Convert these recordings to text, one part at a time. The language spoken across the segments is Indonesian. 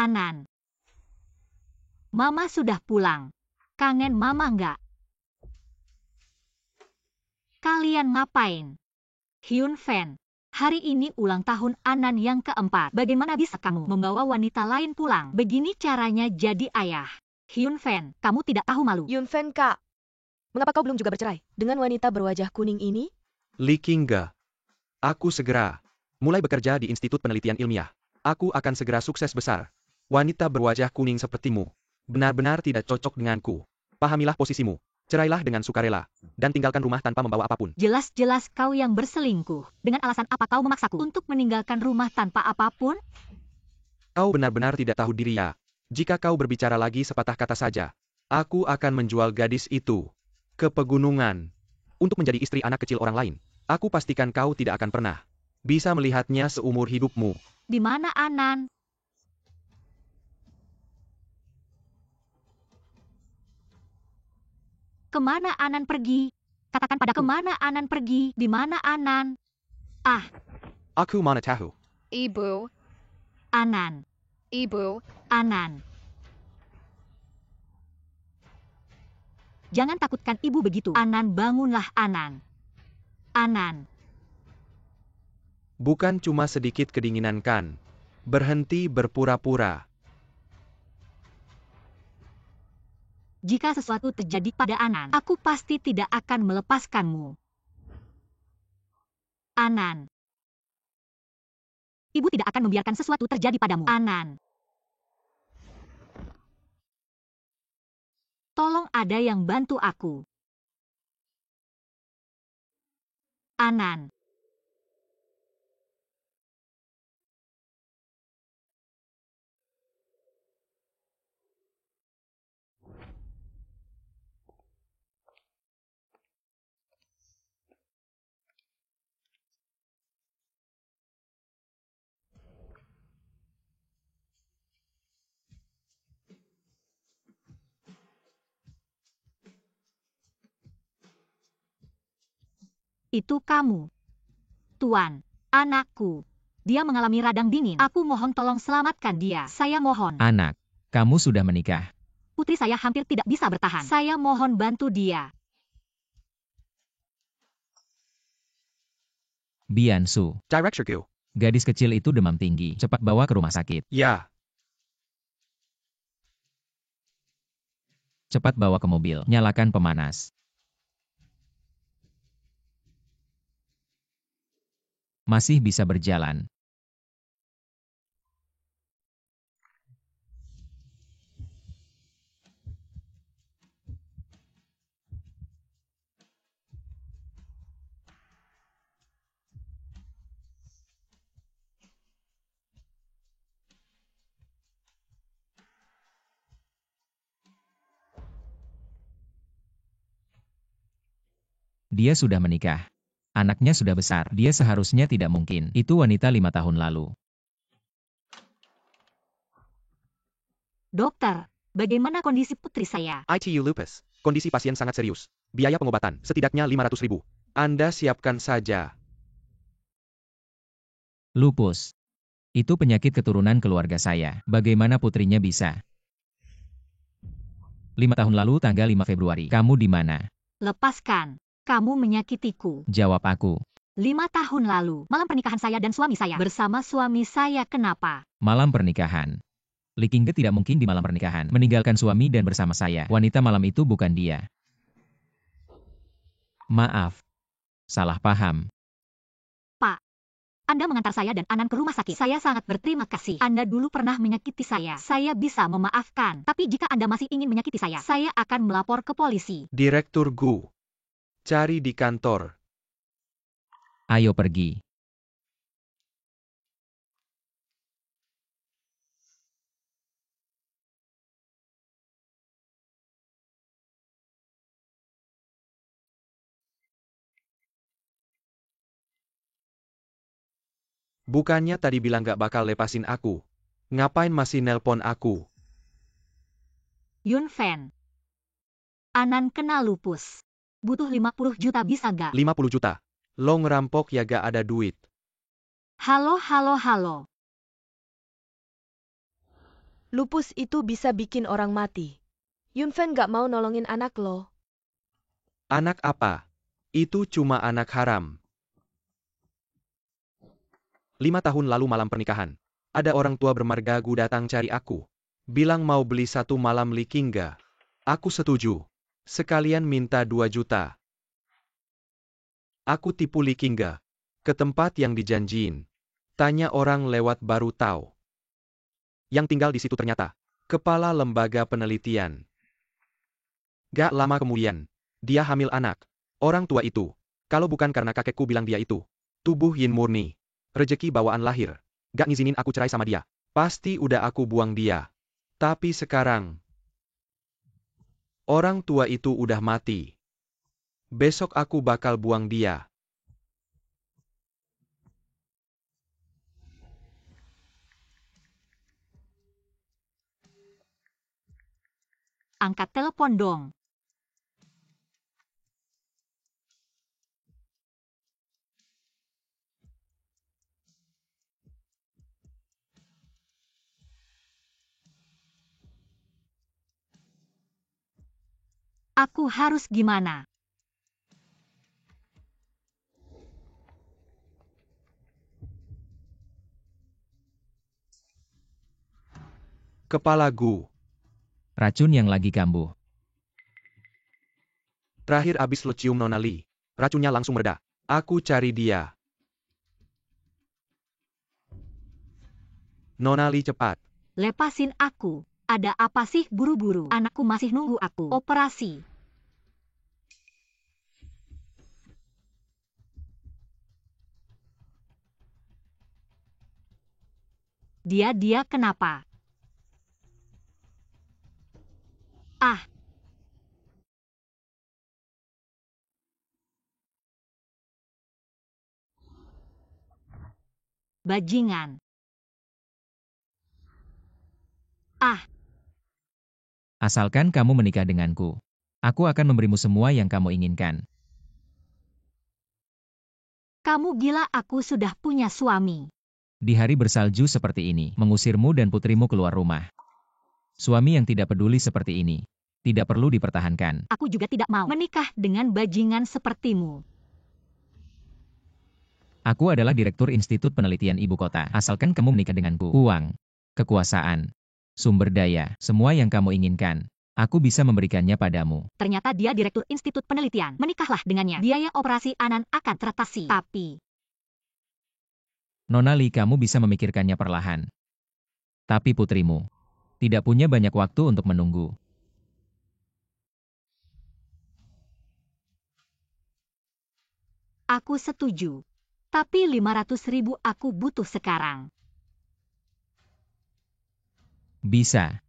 Anan. Mama sudah pulang. Kangen Mama nggak? Kalian ngapain? Hyun Fan. Hari ini ulang tahun Anan yang keempat. Bagaimana bisa kamu membawa wanita lain pulang? Begini caranya jadi ayah. Hyun Fan, kamu tidak tahu malu. Hyun Fan, Kak. Mengapa kau belum juga bercerai dengan wanita berwajah kuning ini? Lee King-ga. Aku segera mulai bekerja di Institut Penelitian Ilmiah. Aku akan segera sukses besar. Wanita berwajah kuning sepertimu benar-benar tidak cocok denganku. Pahamilah posisimu. Cerailah dengan sukarela, dan tinggalkan rumah tanpa membawa apapun. Jelas-jelas kau yang berselingkuh. Dengan alasan apa kau memaksaku untuk meninggalkan rumah tanpa apapun? Kau benar-benar tidak tahu diri ya. Jika kau berbicara lagi sepatah kata saja, aku akan menjual gadis itu ke pegunungan untuk menjadi istri anak kecil orang lain. Aku pastikan kau tidak akan pernah bisa melihatnya seumur hidupmu. Di mana Anan? Kemana Anan pergi? Katakan pada kemana Anan pergi? Di mana Anan? Ah, Aku mana tahu. Ibu, Anan. Ibu. Anan. Jangan takutkan ibu begitu. Anan, bangunlah Anan. Anan. Bukan cuma sedikit kedinginan kan. Berhenti berpura-pura. Jika sesuatu terjadi pada Anan, aku pasti tidak akan melepaskanmu. Anan. Ibu tidak akan membiarkan sesuatu terjadi padamu. Anan. Tolong ada yang bantu aku. Anan. Itu kamu. Tuan, anakku. Dia mengalami radang dingin. Aku mohon tolong selamatkan dia. Saya mohon. Anak, kamu sudah menikah. Putri saya hampir tidak bisa bertahan. Saya mohon bantu dia. Biansu, Director. gadis kecil itu demam tinggi. Cepat bawa ke rumah sakit. Ya. Cepat bawa ke mobil. Nyalakan pemanas. Masih bisa berjalan. Dia sudah menikah. Anaknya sudah besar. Dia seharusnya tidak mungkin. Itu wanita 5 tahun lalu. Dokter, bagaimana kondisi putri saya? ITU lupus. Kondisi pasien sangat serius. Biaya pengobatan setidaknya 500.000. Anda siapkan saja. Lupus. Itu penyakit keturunan keluarga saya. Bagaimana putrinya bisa? 5 tahun lalu tanggal 5 Februari. Kamu di mana? Lepaskan. Kamu menyakitiku. Jawab aku. 5 tahun lalu, malam pernikahan saya dan suami saya. Bersama suami saya kenapa? Malam pernikahan. Lee King-ge tidak mungkin di malam pernikahan. Meninggalkan suami dan bersama saya. Wanita malam itu bukan dia. Maaf. Salah paham. Pak, Anda mengantar saya dan Anan ke rumah sakit. Saya sangat berterima kasih. Anda dulu pernah menyakiti saya. Saya bisa memaafkan. Tapi jika Anda masih ingin menyakiti saya akan melapor ke polisi. Direktur Gu. Cari di kantor. Ayo pergi. Bukannya tadi bilang gak bakal lepasin aku. Ngapain masih nelpon aku? Yun Fan. Anan kena lupus. Butuh 50 juta bisa gak? 50 juta. Lo ngerampok ya gak ada duit. Halo. Lupus itu bisa bikin orang mati. Yunfen gak mau nolongin anak lo. Anak apa? Itu cuma anak haram. 5 tahun lalu malam pernikahan, ada orang tua bermargagu datang cari aku. Bilang mau beli 1 malam Li Qingga. Aku setuju. Sekalian minta 2 juta. Aku tipu Li Qingga. Ke tempat yang dijanjiin. Tanya orang lewat baru tahu. Yang tinggal di situ ternyata kepala lembaga penelitian. Gak lama kemudian, dia hamil anak. Orang tua itu, kalau bukan karena kakekku bilang dia itu tubuh yin murni, rejeki bawaan lahir, gak ngizinin aku cerai sama dia. Pasti udah aku buang dia. Tapi sekarang, orang tua itu udah mati. Besok aku bakal buang dia. Angkat telepon dong. Aku harus gimana? Kepala Gu. Racun yang lagi kambuh. Terakhir abis lo cium Nona Li, racunnya langsung mereda. Aku cari dia. Nona Li cepat. Lepasin aku. Ada apa sih buru-buru? Anakku masih nunggu aku. Operasi. Dia kenapa? Ah. Bajingan. Ah. Asalkan kamu menikah denganku, aku akan memberimu semua yang kamu inginkan. Kamu gila, aku sudah punya suami. Di hari bersalju seperti ini, mengusirmu dan putrimu keluar rumah. Suami yang tidak peduli seperti ini, tidak perlu dipertahankan. Aku juga tidak mau menikah dengan bajingan sepertimu. Aku adalah Direktur Institut Penelitian Ibu Kota. Asalkan kamu menikah denganku, uang, kekuasaan, sumber daya, semua yang kamu inginkan, aku bisa memberikannya padamu. Ternyata dia Direktur Institut Penelitian. Menikahlah dengannya. Biaya operasi Anan akan teratasi. Tapi Nona Li, kamu bisa memikirkannya perlahan. Tapi putrimu tidak punya banyak waktu untuk menunggu. aku setuju. Tapi 500.000 aku butuh sekarang. Bisa.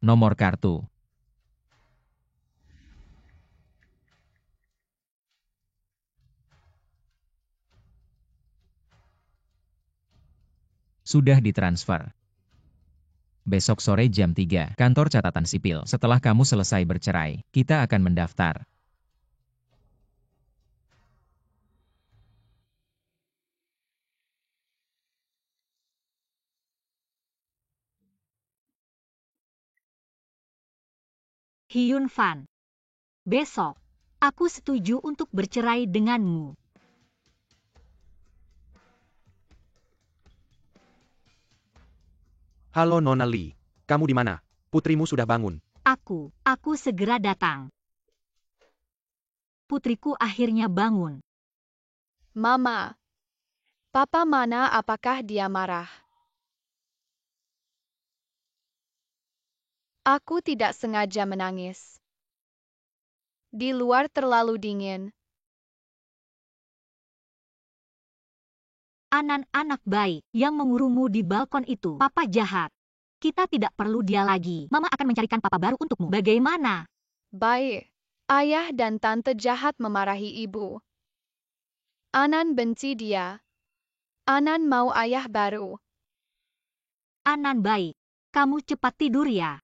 Nomor kartu. Sudah ditransfer. Besok sore jam 3, kantor catatan sipil. Setelah kamu selesai bercerai, kita akan mendaftar. Hyun Fan. Besok, aku setuju untuk bercerai denganmu. Halo Nona Li, kamu di mana? Putrimu sudah bangun. Aku segera datang. Putriku akhirnya bangun. Mama. Papa mana, apakah dia marah? Aku tidak sengaja menangis. Di luar terlalu dingin. Anan anak baik yang mengurungmu di balkon itu. Papa jahat. Kita tidak perlu dia lagi. Mama akan mencarikan papa baru untukmu. Bagaimana? Baik. Ayah dan tante jahat memarahi ibu. Anan benci dia. Anan mau ayah baru. Anan baik. Kamu cepat tidur ya.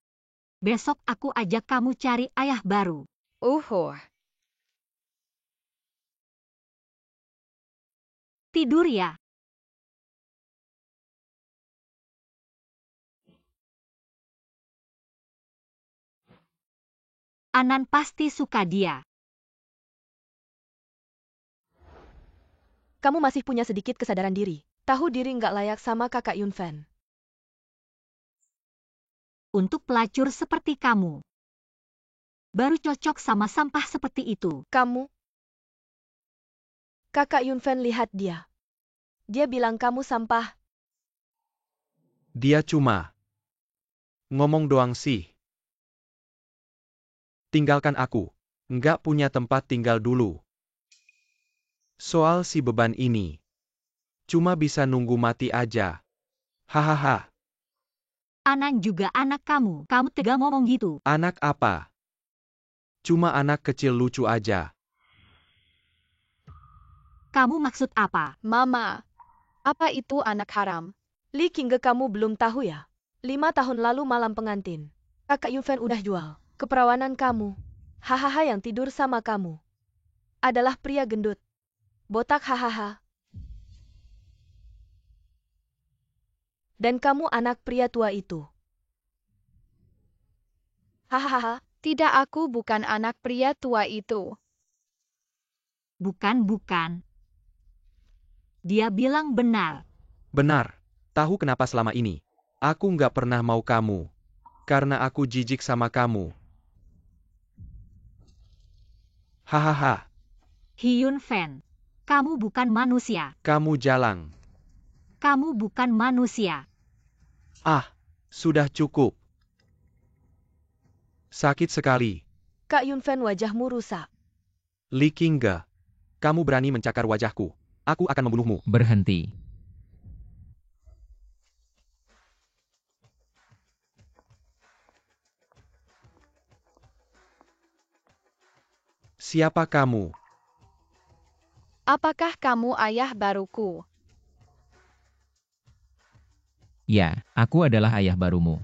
Besok aku ajak kamu cari ayah baru. Uhuh. Tidur ya. Anan pasti suka dia. Kamu masih punya sedikit kesadaran diri. Tahu diri nggak layak sama kakak Yunfen. Untuk pelacur seperti kamu. Baru cocok sama sampah seperti itu. Kamu? Kakak Yunfen lihat dia. Dia bilang kamu sampah. Dia cuma ngomong doang sih. Tinggalkan aku. Nggak punya tempat tinggal dulu. Soal si beban ini. Cuma bisa nunggu mati aja. Hahaha. Anan juga anak kamu. Kamu tega ngomong gitu. Anak apa? Cuma anak kecil lucu aja. Kamu maksud apa? Mama, apa itu anak haram? Li Qingge kamu belum tahu ya? 5 tahun lalu malam pengantin. Kakak Yunfen udah jual. Keperawanan kamu. Hahaha yang tidur sama kamu. Adalah pria gendut. Botak hahaha. Dan kamu anak pria tua itu. Hahaha. Tidak, aku bukan anak pria tua itu. Bukan. Dia bilang benar. Benar. Tahu kenapa selama ini? Aku nggak pernah mau kamu. Karena aku jijik sama kamu. Hahaha. Hyun Fan. Kamu bukan manusia. Kamu jalang. Kamu bukan manusia. Ah, sudah cukup. Sakit sekali. Kak Yunfen wajahmu rusak. Li Qingge. Kamu berani mencakar wajahku. Aku akan membunuhmu. Berhenti. Siapa kamu? Apakah kamu ayah baruku? Ya, aku adalah ayah barumu.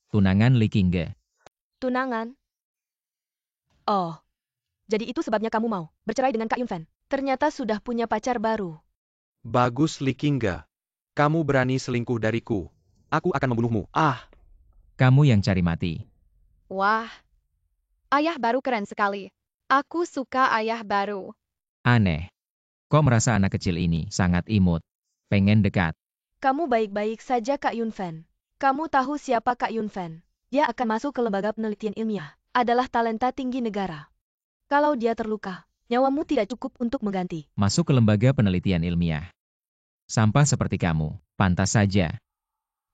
Tunangan Li Qingge. Tunangan? Oh. Jadi itu sebabnya kamu mau bercerai dengan Kak Yunfen. Ternyata sudah punya pacar baru. Bagus Li Qingge. Kamu berani selingkuh dariku. Aku akan membunuhmu. Ah, Kamu yang cari mati. Wah, ayah baru keren sekali. Aku suka ayah baru. Aneh. Kok merasa anak kecil ini sangat imut? Pengen dekat. Kamu baik-baik saja Kak Yunfen. Kamu tahu siapa Kak Yunfen? Dia akan masuk ke lembaga penelitian ilmiah. Adalah talenta tinggi negara. Kalau dia terluka, nyawamu tidak cukup untuk mengganti. Masuk ke lembaga penelitian ilmiah. Sampah seperti kamu. Pantas saja.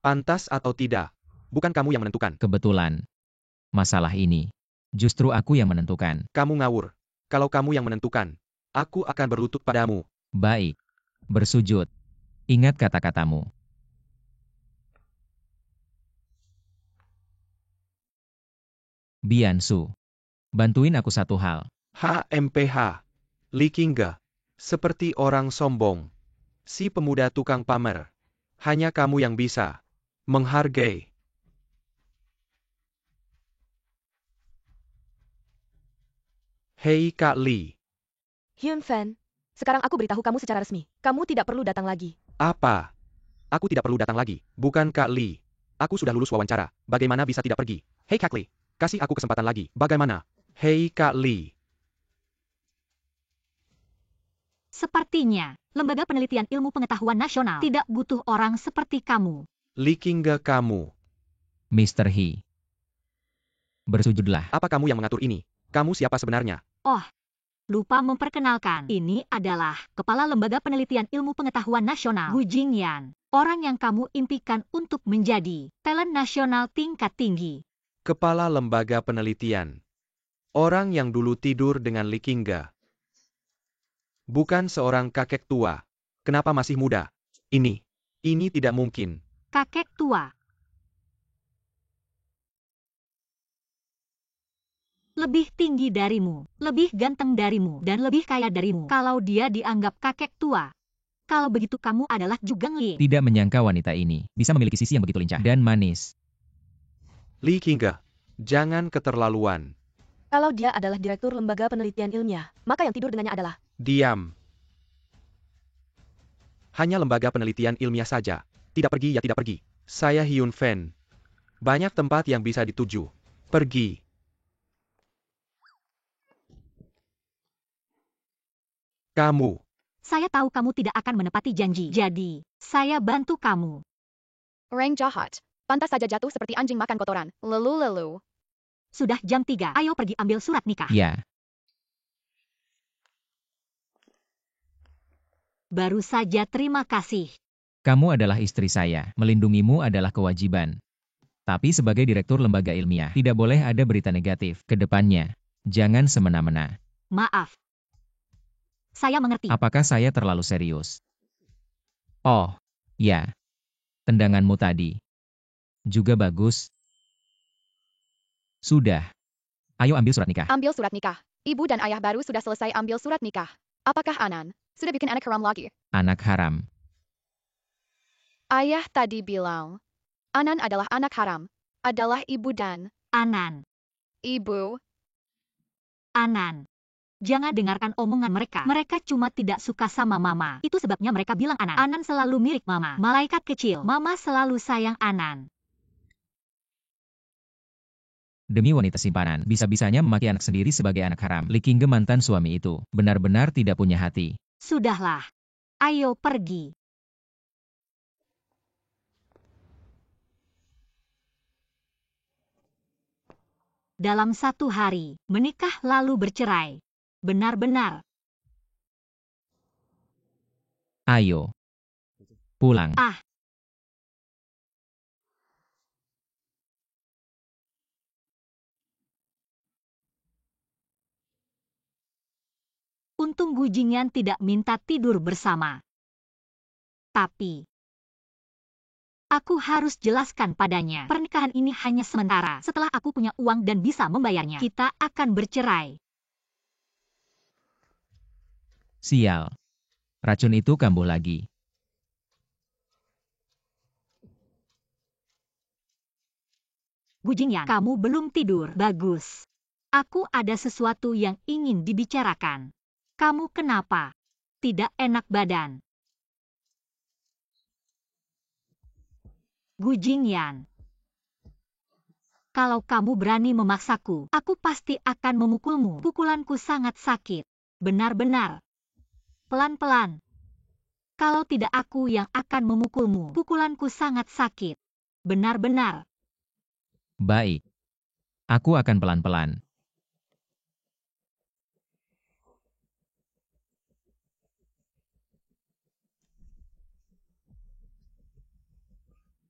pantas atau tidak? Bukan kamu yang menentukan. Kebetulan. Masalah ini. Justru aku yang menentukan. Kamu ngawur. Kalau kamu yang menentukan, aku akan berlutut padamu. Baik. Bersujud. Ingat kata-katamu. Biansu. Bantuin aku satu hal. HMPH. Li Qingge. Seperti orang sombong. Si pemuda tukang pamer. Hanya kamu yang bisa menghargai. Hei Kak Li. Yunfen, sekarang aku beritahu kamu secara resmi. Kamu tidak perlu datang lagi. Apa? Aku tidak perlu datang lagi. Bukan Kak Li. Aku sudah lulus wawancara. Bagaimana bisa tidak pergi? Hei Kak Li. Kasih aku kesempatan lagi. Bagaimana? Hei Kak Li. Sepertinya, Lembaga Penelitian Ilmu Pengetahuan Nasional tidak butuh orang seperti kamu. Li Qingge kamu. Mr. He. Bersujudlah. Apa kamu yang mengatur ini? Kamu siapa sebenarnya? Lupa memperkenalkan, ini adalah Kepala Lembaga Penelitian Ilmu Pengetahuan Nasional, Wu Jingyan. Orang yang kamu impikan untuk menjadi talent nasional tingkat tinggi. Kepala Lembaga Penelitian. Orang yang dulu tidur dengan Li Qingge. Bukan seorang kakek tua. Kenapa masih muda? Ini tidak mungkin. Kakek tua. Lebih tinggi darimu, lebih ganteng darimu, dan lebih kaya darimu. Kalau dia dianggap kakek tua. Kalau begitu kamu adalah Zhugang Li. Tidak menyangka wanita ini bisa memiliki sisi yang begitu lincah dan manis. Li Qingge, jangan keterlaluan. Kalau dia adalah direktur lembaga penelitian ilmiah, maka yang tidur dengannya adalah... Diam. Hanya lembaga penelitian ilmiah saja. Tidak pergi ya tidak pergi. Saya Hyun Fan. Banyak tempat yang bisa dituju. Pergi. Kamu. Saya tahu kamu tidak akan menepati janji. Jadi, saya bantu kamu. Orang jahat. Pantas saja jatuh seperti anjing makan kotoran. Lelu. Sudah jam 3. Ayo pergi ambil surat nikah. Ya, Baru saja terima kasih. kamu adalah istri saya. Melindungimu adalah kewajiban. Tapi sebagai direktur lembaga ilmiah, tidak boleh ada berita negatif ke depannya. Jangan semena-mena. Maaf. Saya mengerti. Apakah saya terlalu serius? Oh, ya. Tendanganmu tadi juga bagus. Sudah. Ayo ambil surat nikah. Ambil surat nikah. Ibu dan ayah baru sudah selesai ambil surat nikah. Apakah Anan sudah bikin anak haram lagi? Anak haram. Ayah tadi bilang, Anan adalah anak haram. Adalah ibu dan Anan. ibu. Anan. Jangan dengarkan omongan mereka. Mereka cuma tidak suka sama Mama. Itu sebabnya mereka bilang Anan. Anan selalu mirip Mama. Malaikat kecil. Mama selalu sayang Anan. Demi wanita simpanan, bisa-bisanya memaki anak sendiri sebagai anak haram. Li Qingge mantan suami itu, benar-benar tidak punya hati. Sudahlah. Ayo pergi. Dalam 1 hari, menikah lalu bercerai. Benar-benar. Ayo. Pulang. Ah. Untung Gu Jingyan tidak minta tidur bersama. Tapi, aku harus jelaskan padanya. Pernikahan ini hanya sementara. Setelah aku punya uang dan bisa membayarnya, kita akan bercerai. Sial. Racun itu kambuh lagi. Gu Jingyan, kamu belum tidur. Bagus. Aku ada sesuatu yang ingin dibicarakan. Kamu kenapa? Tidak enak badan. Gu Jingyan. Kalau kamu berani memaksaku, aku pasti akan memukulmu. Pukulanku sangat sakit. Benar-benar. Pelan-pelan. Kalau tidak aku yang akan memukulmu. Pukulanku sangat sakit. Benar-benar. Baik. Aku akan pelan-pelan.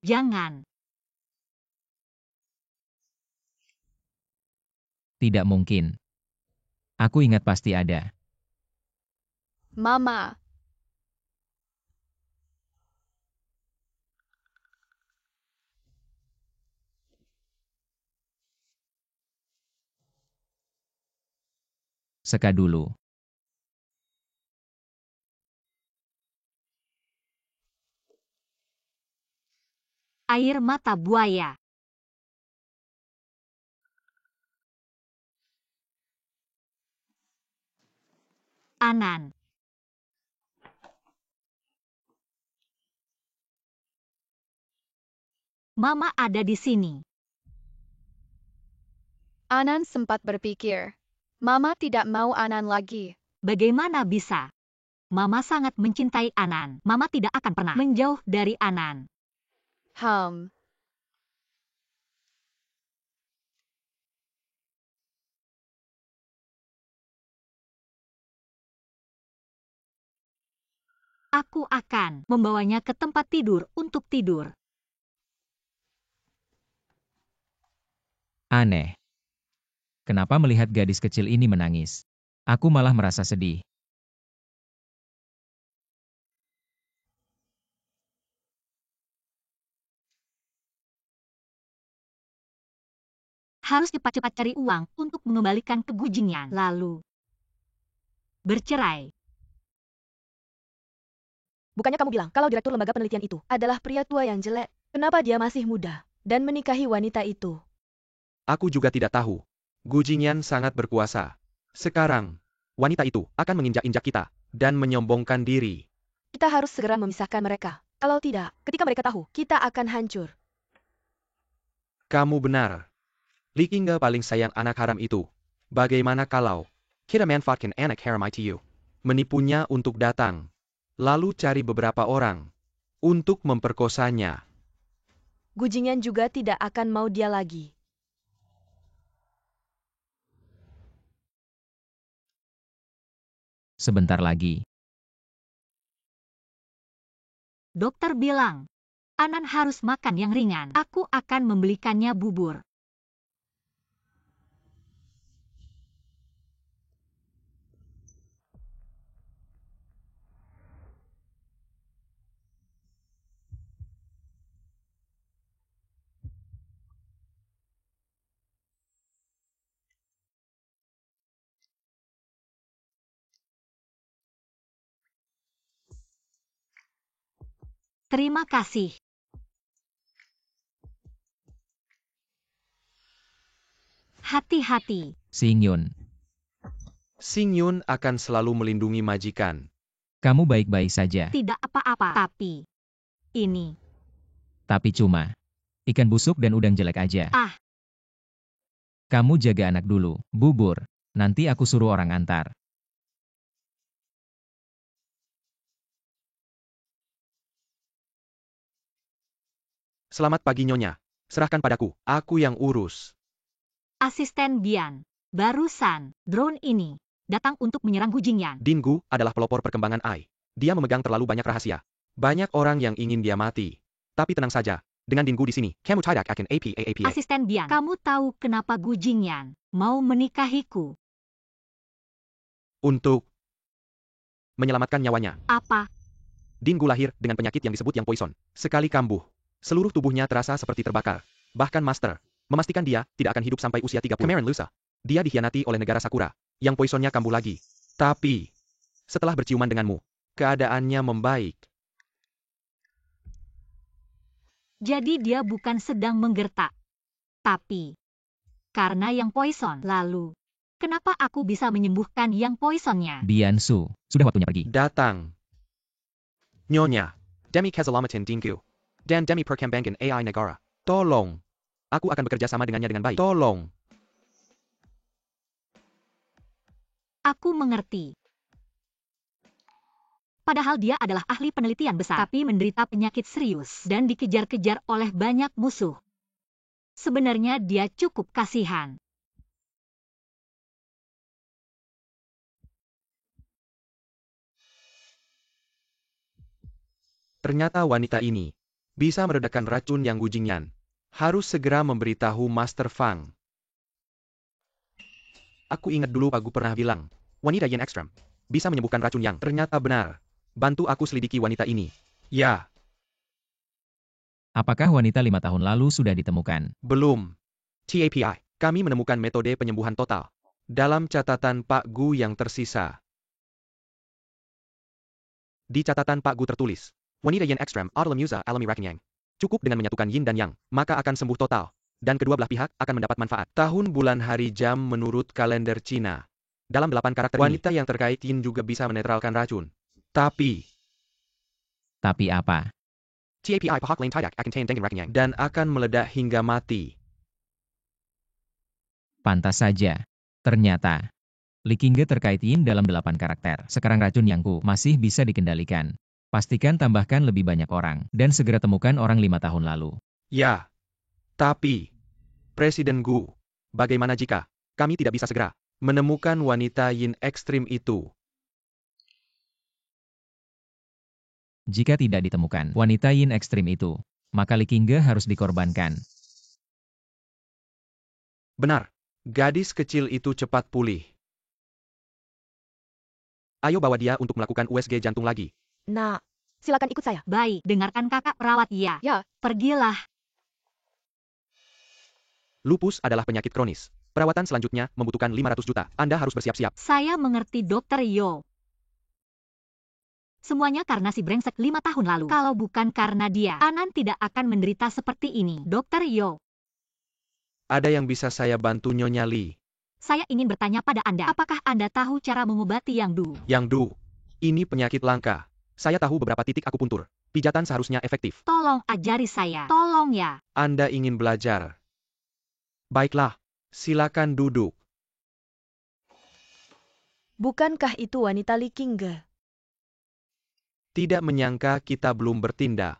Jangan. Tidak mungkin. Aku ingat pasti ada. Mama. Seka dulu. Air mata buaya. Anan. Mama ada di sini. Anan sempat berpikir. Mama tidak mau Anan lagi. Bagaimana bisa? Mama sangat mencintai Anan. Mama tidak akan pernah menjauh dari Anan. Aku akan membawanya ke tempat tidur untuk tidur. Aneh. Kenapa melihat gadis kecil ini menangis? Aku malah merasa sedih. Harus cepat-cepat cari uang untuk mengembalikan ke Gu Jingyan. Lalu bercerai. Bukannya kamu bilang kalau direktur lembaga penelitian itu adalah pria tua yang jelek? Kenapa dia masih muda dan menikahi wanita itu? Aku juga tidak tahu. Gu Jingyan sangat berkuasa. Sekarang, wanita itu akan menginjak-injak kita dan menyombongkan diri. Kita harus segera memisahkan mereka. Kalau tidak, ketika mereka tahu, kita akan hancur. Kamu benar. Li Qingge paling sayang anak haram itu. Bagaimana kalau kita manfaatkan anak haram itu? Menipunya untuk datang. Lalu cari beberapa orang untuk memperkosanya. Gu Jingyan juga tidak akan mau dia lagi. Sebentar lagi. Dokter bilang, Anan harus makan yang ringan. Aku akan membelikannya bubur. Terima kasih. Hati-hati. Xingyun, Xingyun akan selalu melindungi majikan. kamu baik-baik saja. Tidak apa-apa. Tapi ini. Tapi cuma ikan busuk dan udang jelek aja. Ah. Kamu jaga anak dulu, bubur. Nanti aku suruh orang antar. Selamat pagi Nyonya. Serahkan padaku, aku yang urus. Asisten Bian. Barusan, drone ini datang untuk menyerang Gu Jingyan. Din Gu adalah pelopor perkembangan AI. Dia memegang terlalu banyak rahasia. Banyak orang yang ingin dia mati. Tapi tenang saja, dengan Din Gu di sini, kamu tidak akan apa. Asisten Bian, kamu tahu kenapa Gu Jingyan mau menikahiku? Untuk menyelamatkan nyawanya. Apa? Din Gu lahir dengan penyakit yang disebut yang poison. Sekali kambuh, seluruh tubuhnya terasa seperti terbakar. Bahkan Master memastikan dia tidak akan hidup sampai usia 30. Kemarin lusa, dia dikhianati oleh negara Sakura. Yang poisonnya kambuh lagi. Tapi, setelah berciuman denganmu, keadaannya membaik. Jadi dia bukan sedang menggertak. Tapi, karena yang poison. Lalu, kenapa aku bisa menyembuhkan yang poisonnya? Bian Su, sudah waktunya pergi. Datang. Nyonya, Demi Kezalamatin Din Gu. Dan Demi Perkembangan AI Negara. Tolong. Aku akan bekerja sama dengannya dengan baik. Tolong. Aku mengerti. Padahal dia adalah ahli penelitian besar, tapi menderita penyakit serius dan dikejar-kejar oleh banyak musuh. Sebenarnya dia cukup kasihan. Ternyata wanita ini bisa meredakan racun yang Gu Jingyan. Harus segera memberitahu Master Fang. Aku ingat dulu Pak Gu pernah bilang, wanita Yin Ekstrem bisa menyembuhkan racun yang ternyata benar. Bantu aku selidiki wanita ini. Ya, Apakah wanita 5 tahun lalu sudah ditemukan? belum. TAPI, kami menemukan metode penyembuhan total. Dalam catatan Pak Gu yang tersisa. Di catatan Pak Gu tertulis, wanita Yin Ekstrem Autolemusa alami Rakenyang. Cukup dengan menyatukan Yin dan Yang, maka akan sembuh total. Dan kedua belah pihak akan mendapat manfaat. Tahun, bulan, hari, jam menurut kalender Cina. Dalam 8 karakter wanita yang terkait Yin juga bisa menetralkan racun. Tapi, apa? TAPI pahak lain tidak akan dengan Rakenyang. Dan akan meledak hingga mati. Pantas saja. Ternyata, Li Qingge terkait Yin dalam 8 karakter. Sekarang racun Yangku masih bisa dikendalikan. Pastikan tambahkan lebih banyak orang, dan segera temukan orang 5 tahun lalu. Ya. Tapi, Presiden Gu, bagaimana jika kami tidak bisa segera menemukan wanita Yin Ekstrim itu? Jika tidak ditemukan wanita Yin ekstrim itu, maka Li Qingge harus dikorbankan. Benar, gadis kecil itu cepat pulih. Ayo bawa dia untuk melakukan USG jantung lagi. Nah, silakan ikut saya. Baik, dengarkan kakak perawat ya. Ya. Pergilah. Lupus adalah penyakit kronis. Perawatan selanjutnya membutuhkan 500 juta. Anda harus bersiap-siap. Saya mengerti Dokter Yo. Semuanya karena si brengsek 5 tahun lalu. Kalau bukan karena dia, Anan tidak akan menderita seperti ini. Dokter Yo. Ada yang bisa saya bantu Nyonya Li? Saya ingin bertanya pada Anda, apakah Anda tahu cara mengobati Yang Du? Yang Du, ini penyakit langka. Saya tahu beberapa titik akupuntur. Pijatan seharusnya efektif. Tolong ajari saya. Tolong ya. Anda ingin belajar. Baiklah, silakan duduk. Bukankah itu wanita Li Qingge? Tidak menyangka kita belum bertindak.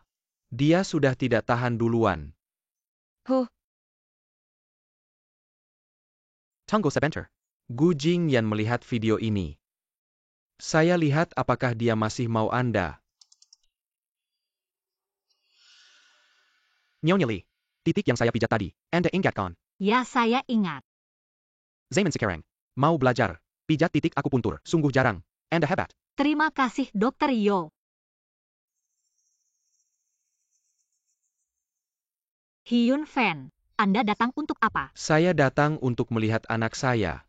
Dia sudah tidak tahan duluan. Huh, Tunggu sebentar. Gu Jingyan melihat video ini. Saya lihat apakah dia masih mau Anda. Nyonya Li, titik yang saya pijat tadi, Anda ingat kan? Ya, saya ingat. Zaman sekarang, mau belajar, pijat titik akupuntur, sungguh jarang. Anda hebat. Terima kasih, Dr. Yo. Hyun Fan, Anda datang untuk apa? Saya datang untuk melihat anak saya.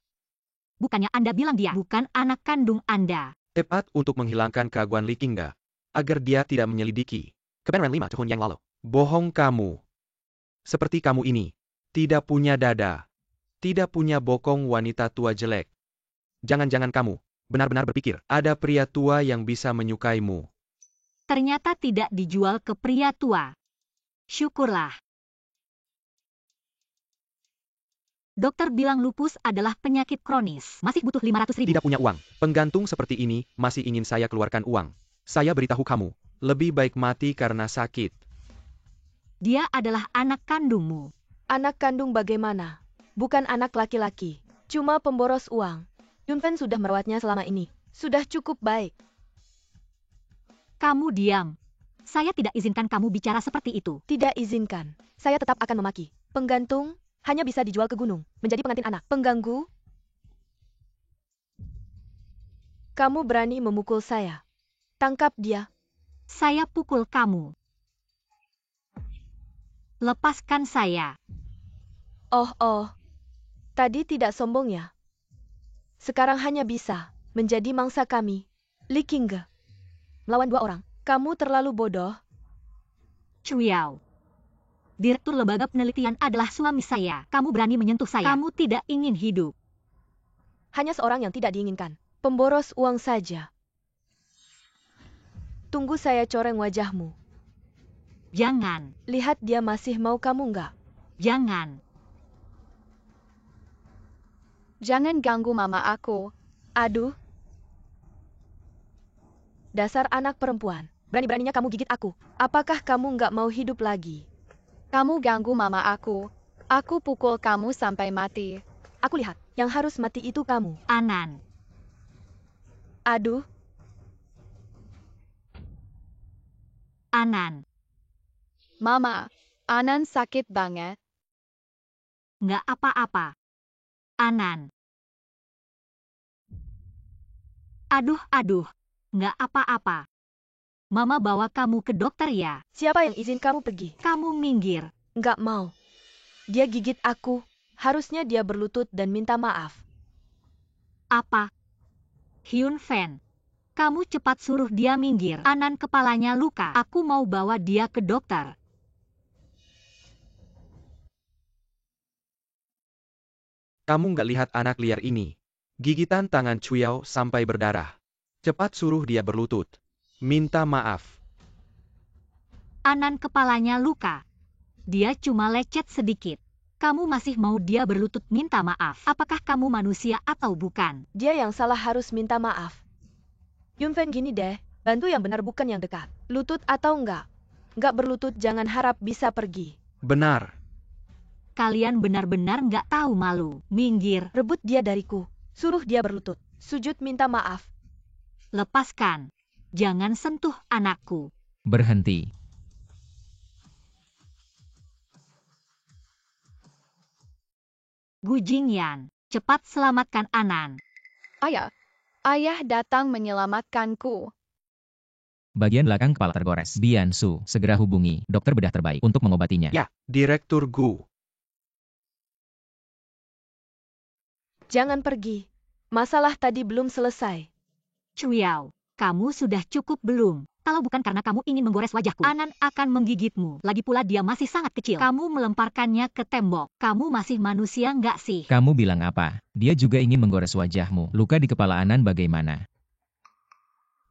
Bukannya Anda bilang dia bukan anak kandung Anda. Tepat untuk menghilangkan keraguan Li Qingge, agar dia tidak menyelidiki. Kebenaran 5 tahun yang lalu. Bohong kamu. Seperti kamu ini. Tidak punya dada. Tidak punya bokong wanita tua jelek. Jangan-jangan kamu benar-benar berpikir ada pria tua yang bisa menyukaimu. Ternyata tidak dijual ke pria tua. Syukurlah. Dokter bilang lupus adalah penyakit kronis. Masih butuh 500.000. Tidak punya uang. Penggantung seperti ini masih ingin saya keluarkan uang. Saya beritahu kamu, lebih baik mati karena sakit. Dia adalah anak kandungmu. anak kandung bagaimana? Bukan anak laki-laki. Cuma pemboros uang. Yun Fan sudah merawatnya selama ini. Sudah cukup baik. Kamu diam. Saya tidak izinkan kamu bicara seperti itu. Tidak izinkan. Saya tetap akan memaki. Penggantung hanya bisa dijual ke gunung. Menjadi pengantin anak. Pengganggu. Kamu berani memukul saya. Tangkap dia. Saya pukul kamu. Lepaskan saya. Oh. Tadi tidak sombong ya. Sekarang hanya bisa menjadi mangsa kami. Li Qingge. Melawan 2 orang. Kamu terlalu bodoh. Chuyao. Direktur lembaga penelitian adalah suami saya. Kamu berani menyentuh saya. Kamu tidak ingin hidup. Hanya seorang yang tidak diinginkan. Pemboros uang saja. Tunggu saya coreng wajahmu. Jangan. Lihat dia masih mau kamu nggak? Jangan. Jangan ganggu mama aku. Aduh. Dasar anak perempuan. Berani-beraninya kamu gigit aku. Apakah kamu nggak mau hidup lagi? Kamu ganggu mama aku. Aku pukul kamu sampai mati. Aku lihat, yang harus mati itu kamu. Anan. Aduh. Anan. Mama, Anan sakit banget. Nggak apa-apa. Anan. Aduh. Nggak apa-apa. Mama bawa kamu ke dokter ya. Siapa yang izin kamu pergi? Kamu minggir. Nggak mau. Dia gigit aku. Harusnya dia berlutut dan minta maaf. Apa? Hyun Fan. Kamu cepat suruh dia minggir. Anan kepalanya luka. Aku mau bawa dia ke dokter. Kamu nggak lihat anak liar ini? Gigitan tangan Chuyao sampai berdarah. Cepat suruh dia berlutut. Minta maaf. Anan kepalanya luka. Dia cuma lecet sedikit. Kamu masih mau dia berlutut minta maaf. Apakah kamu manusia atau bukan? Dia yang salah harus minta maaf. Yun Fan gini deh, bantu yang benar bukan yang dekat. Lutut atau enggak? Enggak berlutut jangan harap bisa pergi. Benar. Kalian benar-benar nggak tahu malu. Minggir. Rebut dia dariku. Suruh dia berlutut. Sujud minta maaf. Lepaskan. Jangan sentuh anakku. Berhenti. Gu Jingyan, cepat selamatkan Anan. Ayah datang menyelamatkanku. Bagian belakang kepala tergores. Bian Su, segera hubungi dokter bedah terbaik untuk mengobatinya. Ya, Direktur Gu. Jangan pergi. Masalah tadi belum selesai. Chuyao, kamu sudah cukup belum? Kalau bukan karena kamu ingin menggores wajahku, Anan akan menggigitmu. Lagi pula dia masih sangat kecil. Kamu melemparkannya ke tembok. Kamu masih manusia nggak sih? Kamu bilang apa? Dia juga ingin menggores wajahmu. Luka di kepala Anan bagaimana?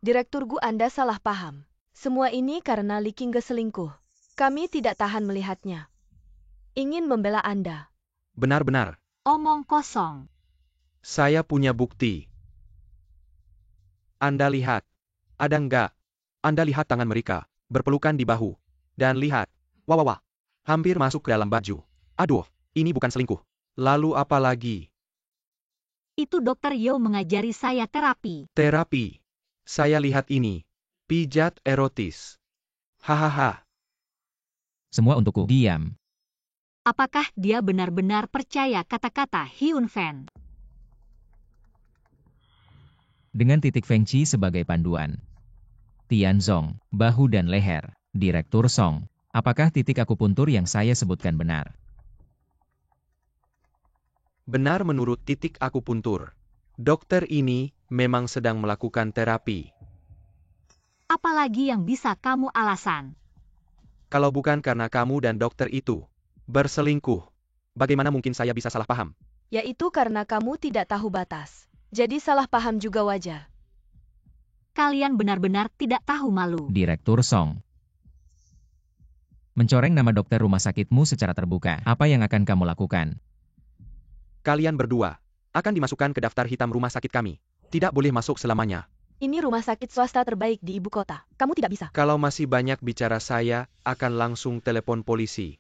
Direktur Gu, Anda salah paham. Semua ini karena Li Qingge selingkuh. Kami tidak tahan melihatnya. Ingin membela Anda. Benar-benar. Omong kosong. Saya punya bukti. Anda lihat. Ada enggak? Anda lihat tangan mereka, berpelukan di bahu. Dan lihat. Wah, wah, wah. Hampir masuk ke dalam baju. Aduh, ini bukan selingkuh. Lalu apa lagi? Itu Dokter Yo mengajari saya terapi. Terapi. Saya lihat ini. Pijat erotis. Hahaha. Semua untukku. Diam. Apakah dia benar-benar percaya kata-kata Hyun Fan? Dengan titik Feng Chi sebagai panduan. Tianzong, bahu dan leher. Direktur Song. Apakah titik akupuntur yang saya sebutkan benar? Benar menurut titik akupuntur. Dokter ini memang sedang melakukan terapi. Apalagi yang bisa kamu alasan? Kalau bukan karena kamu dan dokter itu berselingkuh, bagaimana mungkin saya bisa salah paham? Yaitu karena kamu tidak tahu batas. Jadi salah paham juga wajar. Kalian benar-benar tidak tahu malu. Direktur Song. Mencoreng nama dokter rumah sakitmu secara terbuka. Apa yang akan kamu lakukan? Kalian berdua akan dimasukkan ke daftar hitam rumah sakit kami. Tidak boleh masuk selamanya. Ini rumah sakit swasta terbaik di ibu kota. Kamu tidak bisa. Kalau masih banyak bicara saya akan langsung telepon polisi.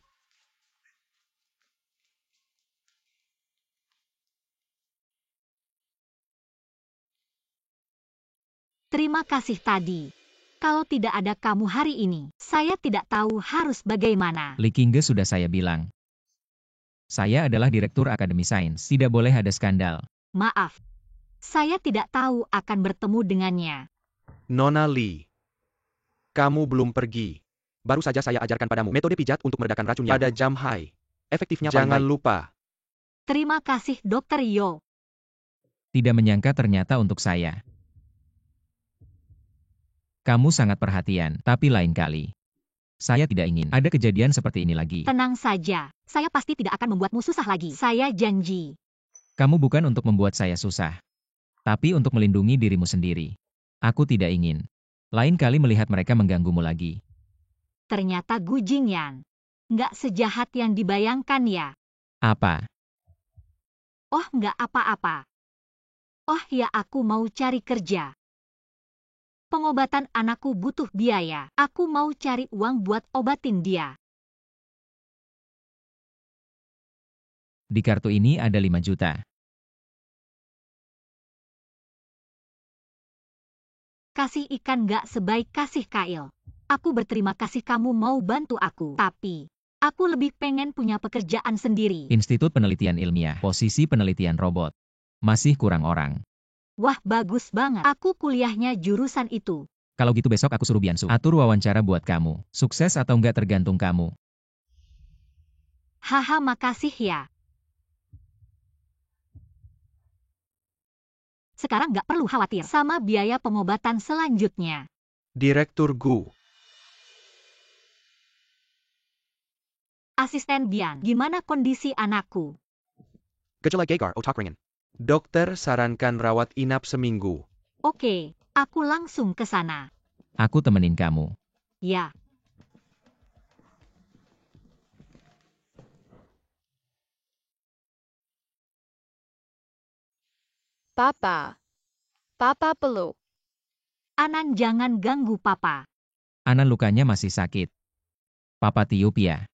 Terima kasih tadi. Kalau tidak ada kamu hari ini, saya tidak tahu harus bagaimana. Li Qingge sudah saya bilang. Saya adalah direktur Akademi Sains. Tidak boleh ada skandal. Maaf. Saya tidak tahu akan bertemu dengannya. Nona Lee. Kamu belum pergi. Baru saja saya ajarkan padamu metode pijat untuk meredakan racunnya pada jam high. Efektifnya paling baik. Jangan lupa. Terima kasih Dokter Yo. Tidak menyangka ternyata untuk saya. Kamu sangat perhatian, tapi lain kali. Saya tidak ingin ada kejadian seperti ini lagi. Tenang saja, saya pasti tidak akan membuatmu susah lagi. Saya janji. Kamu bukan untuk membuat saya susah, tapi untuk melindungi dirimu sendiri. Aku tidak ingin lain kali melihat mereka mengganggumu lagi. Ternyata Gu Jingyan nggak sejahat yang dibayangkan ya. Apa? Oh, nggak apa-apa. Oh ya, aku mau cari kerja. Pengobatan anakku butuh biaya. Aku mau cari uang buat obatin dia. Di kartu ini ada 5 juta. Kasih ikan nggak sebaik kasih kail. Aku berterima kasih kamu mau bantu aku. Tapi, aku lebih pengen punya pekerjaan sendiri. Institut Penelitian Ilmiah, posisi penelitian robot. Masih kurang orang. Wah, bagus banget. Aku kuliahnya jurusan itu. Kalau gitu besok aku suruh Biansu atur wawancara buat kamu. Sukses atau enggak tergantung kamu. Haha, makasih ya. Sekarang nggak perlu khawatir sama biaya pengobatan selanjutnya. Direktur Gu. Asisten Bian, gimana kondisi anakku? Gejala Gegar otak ringan. Dokter sarankan rawat inap seminggu. Oke, aku langsung ke sana. Aku temenin kamu. Ya. Papa. Papa peluk. Anan, jangan ganggu papa. Anan lukanya masih sakit. Papa tiup ya.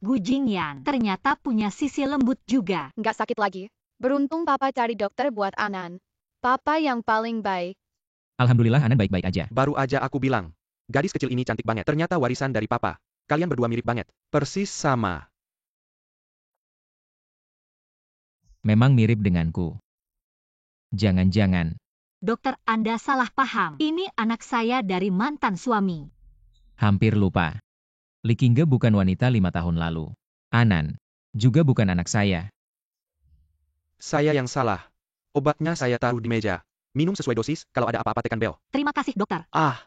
Gu Jingyan ternyata punya sisi lembut juga. Nggak sakit lagi. Beruntung Papa cari dokter buat Anan. Papa yang paling baik. Alhamdulillah Anan baik-baik aja. Baru aja aku bilang. Gadis kecil ini cantik banget. Ternyata warisan dari papa. Kalian berdua mirip banget. Persis sama. Memang mirip denganku. Jangan-jangan. Dokter, Anda salah paham. Ini anak saya dari mantan suami. Hampir lupa. Li Qingge bukan wanita 5 tahun lalu. Anan juga bukan anak saya. Saya yang salah. Obatnya saya taruh di meja. Minum sesuai dosis, kalau ada apa-apa tekan bel. Terima kasih dokter. Ah,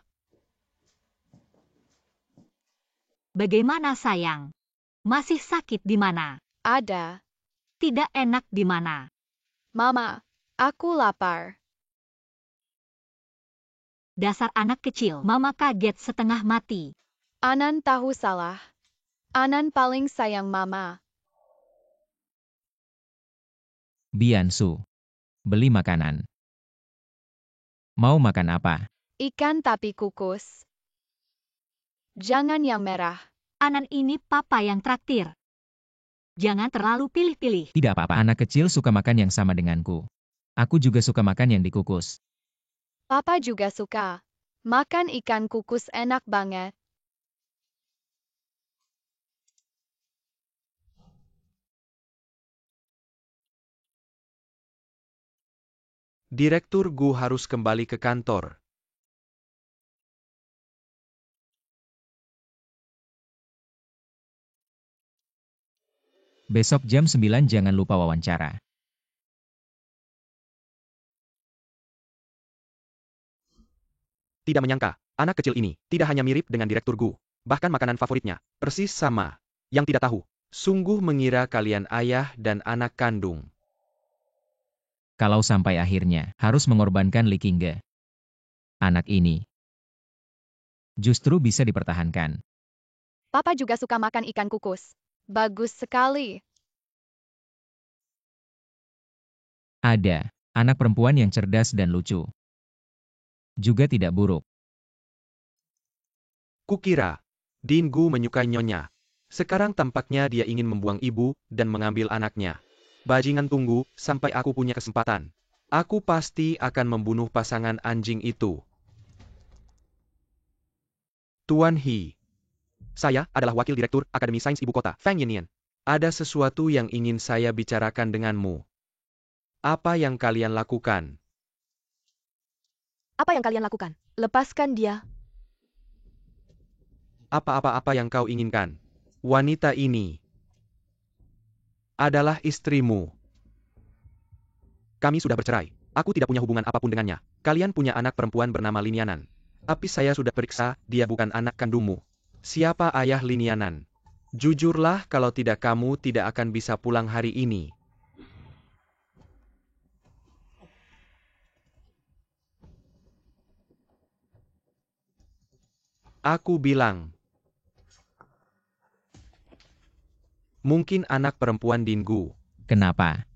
Bagaimana sayang? Masih sakit di mana? Ada. Tidak enak di mana? Mama, aku lapar. Dasar anak kecil, mama kaget setengah mati. Anan tahu salah. Anan paling sayang Mama. Biansu. Beli makanan. Mau makan apa? Ikan tapi kukus. Jangan yang merah. Anan ini papa yang traktir. Jangan terlalu pilih-pilih. Tidak apa-apa, anak kecil suka makan yang sama denganku. Aku juga suka makan yang dikukus. Papa juga suka. Makan ikan kukus enak banget. Direktur Gu harus kembali ke kantor. Besok jam 9 jangan lupa wawancara. Tidak menyangka, anak kecil ini tidak hanya mirip dengan Direktur Gu, bahkan makanan favoritnya persis sama. Yang tidak tahu, sungguh mengira kalian ayah dan anak kandung. Kalau sampai akhirnya harus mengorbankan Li Qingge. Anak ini justru bisa dipertahankan. Papa juga suka makan ikan kukus. Bagus sekali. Ada anak perempuan yang cerdas dan lucu. Juga tidak buruk. Kukira, Din Gu menyukai Nyonya. Sekarang tampaknya dia ingin membuang ibu dan mengambil anaknya. Bajingan, tunggu sampai aku punya kesempatan. Aku pasti akan membunuh pasangan anjing itu. Tuan He. Saya adalah wakil direktur Akademi Sains Ibu Kota, Fang Yinian. Ada sesuatu yang ingin saya bicarakan denganmu. Apa yang kalian lakukan? Apa yang kalian lakukan? Lepaskan dia. Apa yang kau inginkan? Wanita ini adalah istrimu. Kami sudah bercerai. Aku tidak punya hubungan apapun dengannya. Kalian punya anak perempuan bernama Linianan. Tapi saya sudah periksa, dia bukan anak kandungmu. Siapa ayah Linianan? Jujurlah, kalau tidak kamu tidak akan bisa pulang hari ini. Aku bilang. Mungkin anak perempuan Din Gu. Kenapa?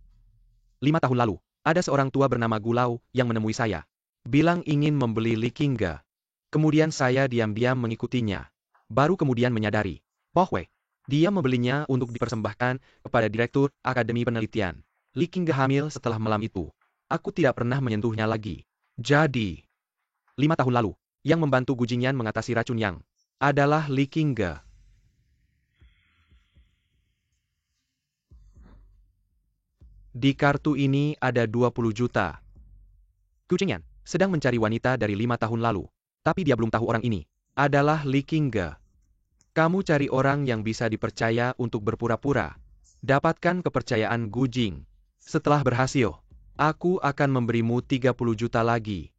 5 tahun lalu, ada seorang tua bernama Gulau yang menemui saya. Bilang ingin membeli Li Qingge. Kemudian saya diam-diam mengikutinya. Baru kemudian menyadari. Pohwe. Dia membelinya untuk dipersembahkan kepada Direktur Akademi Penelitian. Li Qingge hamil setelah malam itu. Aku tidak pernah menyentuhnya lagi. Jadi, 5 tahun lalu, yang membantu Gu Jingyan mengatasi racun yang adalah Li Qingge. Di kartu ini ada 20 juta. Gu Jingyan sedang mencari wanita dari 5 tahun lalu. Tapi dia belum tahu orang ini adalah Li Qingge. Kamu cari orang yang bisa dipercaya untuk berpura-pura. Dapatkan kepercayaan Gu Jing. Setelah berhasil, aku akan memberimu 30 juta lagi.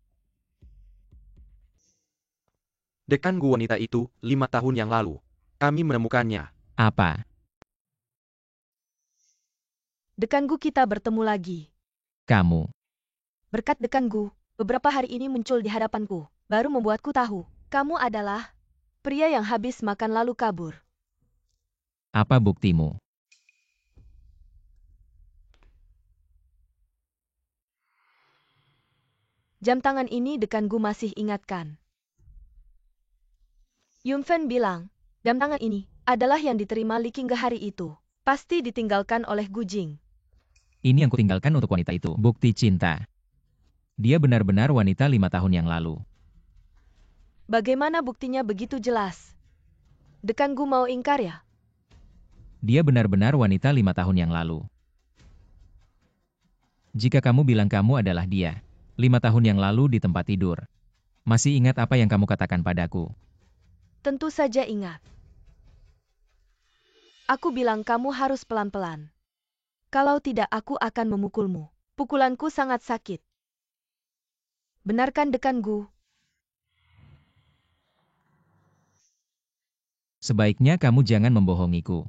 Dekan Gu wanita itu 5 tahun yang lalu. Kami menemukannya. Apa? Dekan Gu, kita bertemu lagi. Kamu. Berkat Dekan Gu, beberapa hari ini muncul di hadapanku. Baru membuatku tahu, kamu adalah pria yang habis makan lalu kabur. Apa buktimu? Jam tangan ini Dekan Gu masih ingatkan. Yunfen bilang, jam tangan ini adalah yang diterima Li Qingge hari itu. Pasti ditinggalkan oleh Gu Jing. Ini yang kutinggalkan untuk wanita itu. Bukti cinta. Dia benar-benar wanita 5 tahun yang lalu. Bagaimana buktinya begitu jelas? Dekan Gu mau ingkar ya? Dia benar-benar wanita 5 tahun yang lalu. Jika kamu bilang kamu adalah dia, 5 tahun yang lalu di tempat tidur. Masih ingat apa yang kamu katakan padaku? Tentu saja ingat. Aku bilang kamu harus pelan-pelan. Kalau tidak aku akan memukulmu. Pukulanku sangat sakit. Benarkan Dekan Gu? Sebaiknya kamu jangan membohongiku.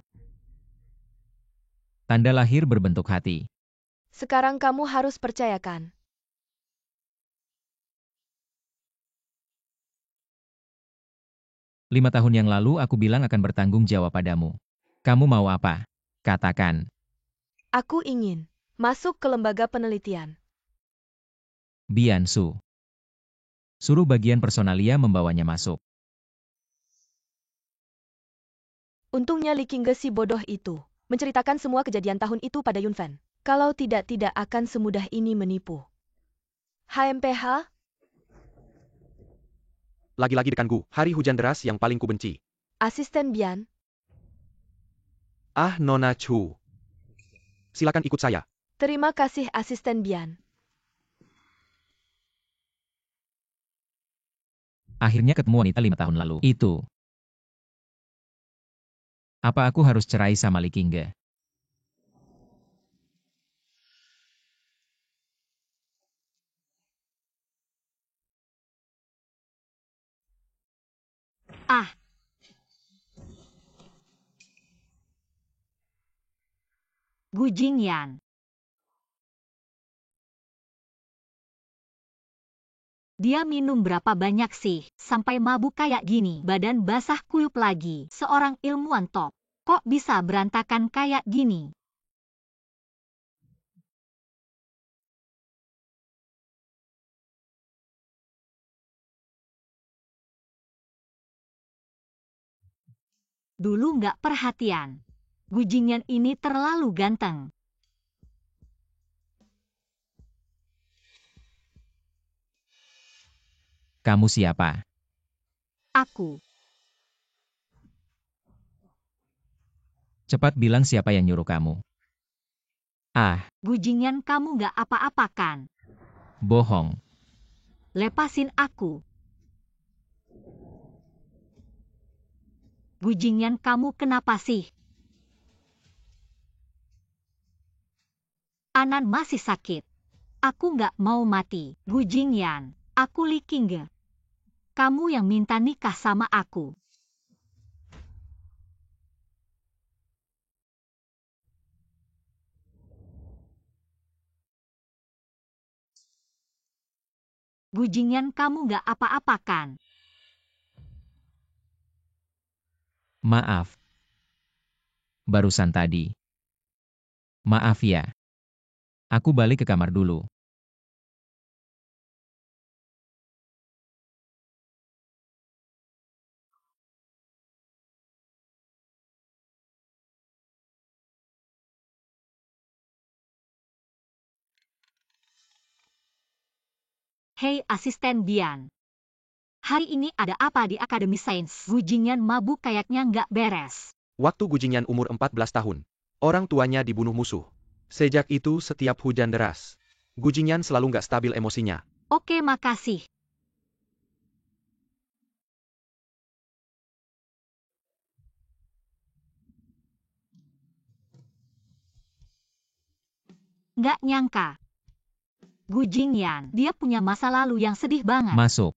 Tanda lahir berbentuk hati. Sekarang kamu harus percayakan. Lima tahun yang lalu aku bilang akan bertanggung jawab padamu. Kamu mau apa? Katakan. Aku ingin Masuk ke lembaga penelitian. Biansu. Suruh bagian personalia membawanya masuk. Untungnya Li Qingge si bodoh itu menceritakan semua kejadian tahun itu pada Yun Fan. Kalau tidak akan semudah ini menipu. HMPH? Lagi-lagi dekanku, hari hujan deras yang paling kubenci. Asisten Bian? Ah, Nona Chu. Silakan ikut saya. Terima kasih Asisten Bian. Akhirnya ketemu wanita 5 tahun lalu. Itu. Apa aku harus cerai sama Li Qingge? Ah. Gu Jingyan. Dia minum berapa banyak sih, sampai mabuk kayak gini, badan basah kuyup lagi, seorang ilmuwan top. Kok bisa berantakan kayak gini? Dulu nggak perhatian. Gu Jingyan ini terlalu ganteng. Kamu siapa? Aku. Cepat bilang siapa yang nyuruh kamu. Ah, Gu Jingyan, kamu nggak apa-apa kan? bohong. Lepasin aku. Gu Jingyan, kamu kenapa sih? Anan masih sakit. Aku nggak mau mati. Gu Jingyan, aku Li Qingge. Kamu yang minta nikah sama aku. Gu Jingyan, kamu nggak apa-apa kan? Maaf. Barusan tadi. Maaf ya. Aku balik ke kamar dulu. Hei Asisten Bian. Hari ini ada apa di Akademi Sains? Gu Jingyan mabuk kayaknya nggak beres. Waktu Gu Jingyan umur 14 tahun. Orang tuanya dibunuh musuh. Sejak itu setiap hujan deras, Gu Jingyan selalu nggak stabil emosinya. Oke, makasih. Nggak nyangka. Gu Jingyan, dia punya masa lalu yang sedih banget. Masuk.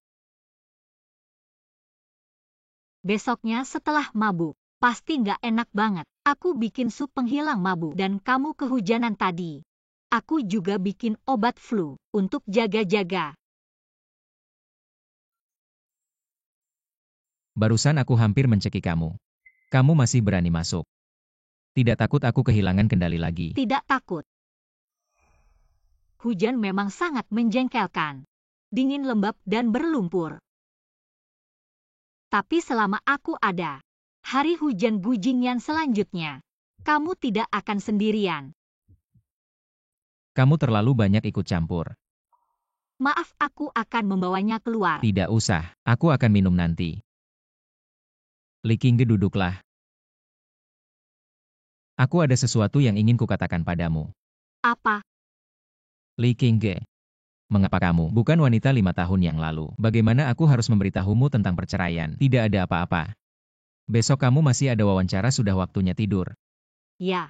Besoknya setelah mabuk, pasti nggak enak banget. Aku bikin sup penghilang mabuk dan kamu kehujanan tadi. Aku juga bikin obat flu untuk jaga-jaga. Barusan aku hampir mencekik kamu. Kamu masih berani masuk. Tidak takut aku kehilangan kendali lagi. Tidak takut. Hujan memang sangat menjengkelkan. Dingin, lembab, dan berlumpur. Tapi selama aku ada, hari hujan Gu Jingyan selanjutnya, kamu tidak akan sendirian. Kamu terlalu banyak ikut campur. Maaf, aku akan membawanya keluar. Tidak usah, aku akan minum nanti. Li Qingge, duduklah. Aku ada sesuatu yang ingin kukatakan padamu. Apa? Li Qingge. Mengapa kamu bukan wanita 5 tahun yang lalu? Bagaimana aku harus memberitahumu tentang perceraian? Tidak ada apa-apa. Besok kamu masih ada wawancara, sudah waktunya tidur. Ya.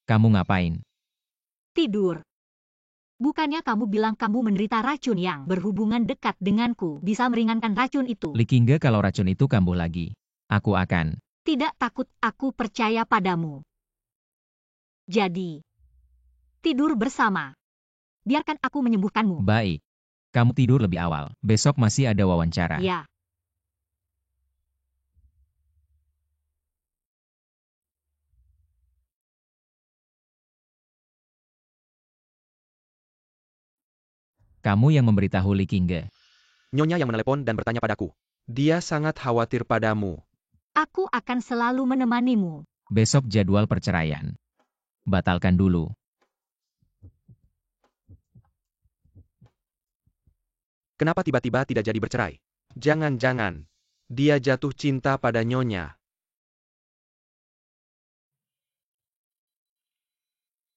Kamu ngapain? Tidur. Bukannya kamu bilang kamu menderita racun yang berhubungan dekat denganku bisa meringankan racun itu? Li Qingge, kalau racun itu kambuh lagi, aku akan. Tidak takut, aku percaya padamu. Jadi, tidur bersama. Biarkan aku menyembuhkanmu. Baik. Kamu tidur lebih awal. Besok masih ada wawancara. Ya. Kamu yang memberitahu Li Qingge. Nyonya yang menelepon dan bertanya padaku. Dia sangat khawatir padamu. Aku akan selalu menemanimu. Besok jadwal perceraian. Batalkan dulu. Kenapa tiba-tiba tidak jadi bercerai? Jangan-jangan dia jatuh cinta pada Nyonya.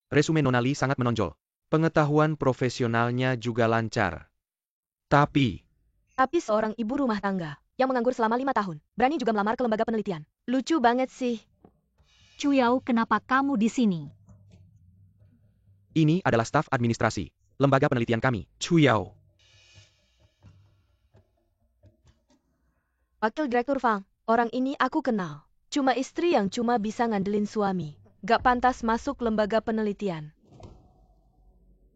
Resume Nona Li sangat menonjol. Pengetahuan profesionalnya juga lancar. Tapi seorang ibu rumah tangga yang menganggur selama 5 tahun, berani juga melamar ke lembaga penelitian. Lucu banget sih. Chuyao, kenapa kamu di sini? ini adalah staf administrasi lembaga penelitian kami, Chuyao. Wakil Direktur Fang, orang ini aku kenal. Cuma istri yang cuma bisa ngandelin suami. Gak pantas masuk lembaga penelitian.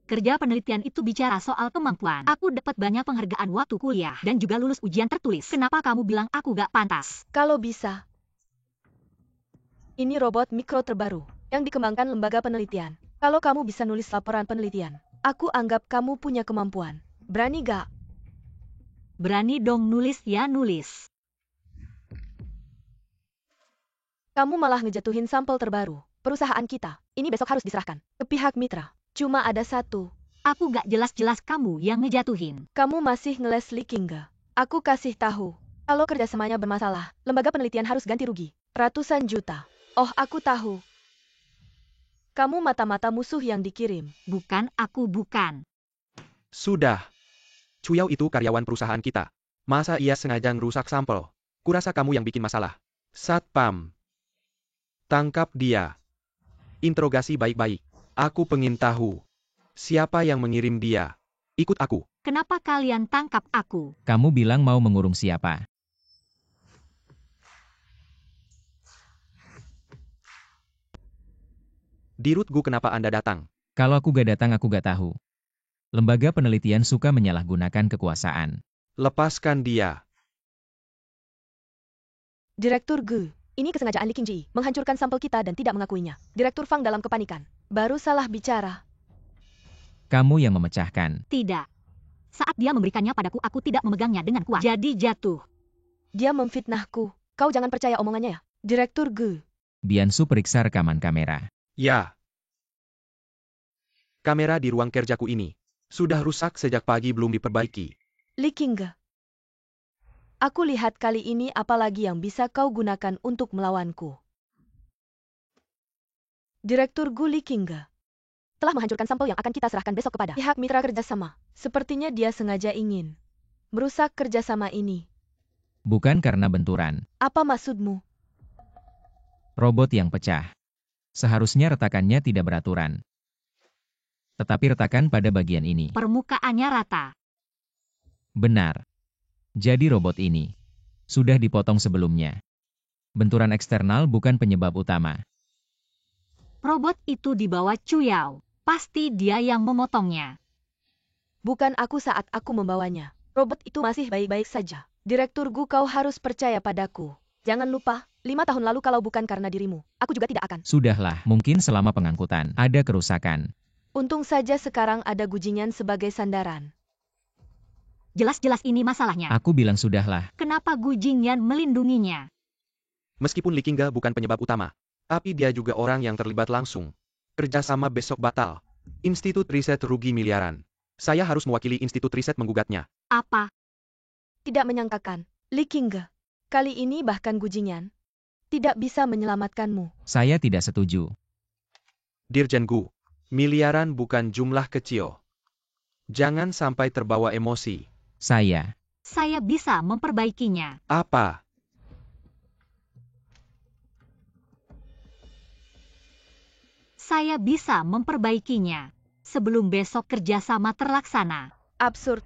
Kerja penelitian itu bicara soal kemampuan. Aku dapat banyak penghargaan waktu kuliah dan juga lulus ujian tertulis. Kenapa kamu bilang aku gak pantas? Kalau bisa. Ini robot mikro terbaru yang dikembangkan lembaga penelitian. Kalau kamu bisa nulis laporan penelitian, aku anggap kamu punya kemampuan. Berani gak? Berani dong, nulis ya nulis. Kamu malah ngejatuhin sampel terbaru perusahaan kita. Ini besok harus diserahkan ke pihak mitra. Cuma ada satu. Aku gak jelas-jelas kamu yang ngejatuhin. Kamu masih ngeles Li Qingge. Aku kasih tahu. Kalau kerjasamanya bermasalah, lembaga penelitian harus ganti rugi. Ratusan juta. Oh, aku tahu. Kamu mata-mata musuh yang dikirim. Bukan, aku bukan. Sudah. Chuyao itu karyawan perusahaan kita. Masa ia sengaja ngerusak sampel? Kurasa kamu yang bikin masalah. Satpam. Tangkap dia. Interogasi baik-baik. Aku pengen tahu. Siapa yang mengirim dia? Ikut aku. Kenapa kalian tangkap aku? Kamu bilang mau mengurung siapa? Dirut Gu, kenapa Anda datang? Kalau aku gak datang aku gak tahu. Lembaga penelitian suka menyalahgunakan kekuasaan. Lepaskan dia. Direktur Gu, ini kesengajaan Li Qingji menghancurkan sampel kita dan tidak mengakuinya. Direktur Fang dalam kepanikan. Baru salah bicara. Kamu yang memecahkan. Tidak. Saat dia memberikannya padaku, aku tidak memegangnya dengan kuat. Jadi jatuh. Dia memfitnahku. Kau jangan percaya omongannya ya. Direktur Gu. Biansu periksa rekaman kamera. Ya. Kamera di ruang kerjaku ini sudah rusak sejak pagi, belum diperbaiki. Li Qingge. Aku lihat kali ini apalagi yang bisa kau gunakan untuk melawanku. Direktur Gu, Li Qingge telah menghancurkan sampel yang akan kita serahkan besok kepada pihak mitra kerjasama. Sepertinya dia sengaja ingin merusak kerjasama ini. Bukan karena benturan. Apa maksudmu? Robot yang pecah. Seharusnya retakannya tidak beraturan. Tetapi retakan pada bagian ini. Permukaannya rata. Benar. Jadi robot ini sudah dipotong sebelumnya. Benturan eksternal bukan penyebab utama. Robot itu dibawa Chuyao. Pasti dia yang memotongnya. Bukan aku saat aku membawanya. Robot itu masih baik-baik saja. Direktur Gu, kau harus percaya padaku. Jangan lupa, 5 tahun lalu kalau bukan karena dirimu, aku juga tidak akan. Sudahlah, mungkin selama pengangkutan ada kerusakan. Untung saja sekarang ada Gujingan sebagai sandaran. Jelas-jelas ini masalahnya. Aku bilang sudahlah. Kenapa Gu Jingyan melindunginya? Meskipun Li Qingge bukan penyebab utama, tapi dia juga orang yang terlibat langsung. Kerjasama besok batal. Institut riset rugi miliaran. Saya harus mewakili institut riset menggugatnya. Apa? Tidak menyangkakan, Li Qingge. Kali ini bahkan Gujingan tidak bisa menyelamatkanmu. Saya tidak setuju. Dirjen Gu, miliaran bukan jumlah kecil. Jangan sampai terbawa emosi. Saya bisa memperbaikinya. Apa? Saya bisa memperbaikinya. Sebelum besok kerjasama terlaksana. Absurd.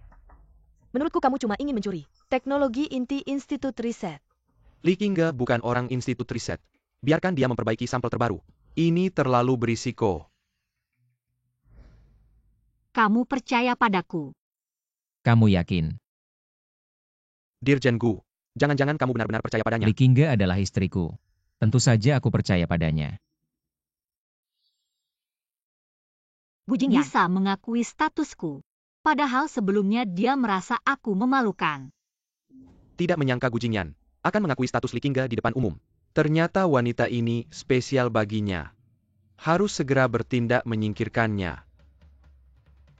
Menurutku kamu cuma ingin mencuri teknologi inti institut riset. Li Qingge bukan orang institut riset. Biarkan dia memperbaiki sampel terbaru. Ini terlalu berisiko. Kamu percaya padaku? Kamu yakin? Dirjen Gu, jangan-jangan kamu benar-benar percaya padanya. Li Qingge adalah istriku. Tentu saja aku percaya padanya. Gu Jingyan bisa mengakui statusku. Padahal sebelumnya dia merasa aku memalukan. Tidak menyangka Gu Jingyan akan mengakui status Li Qingge di depan umum. Ternyata wanita ini spesial baginya. Harus segera bertindak menyingkirkannya.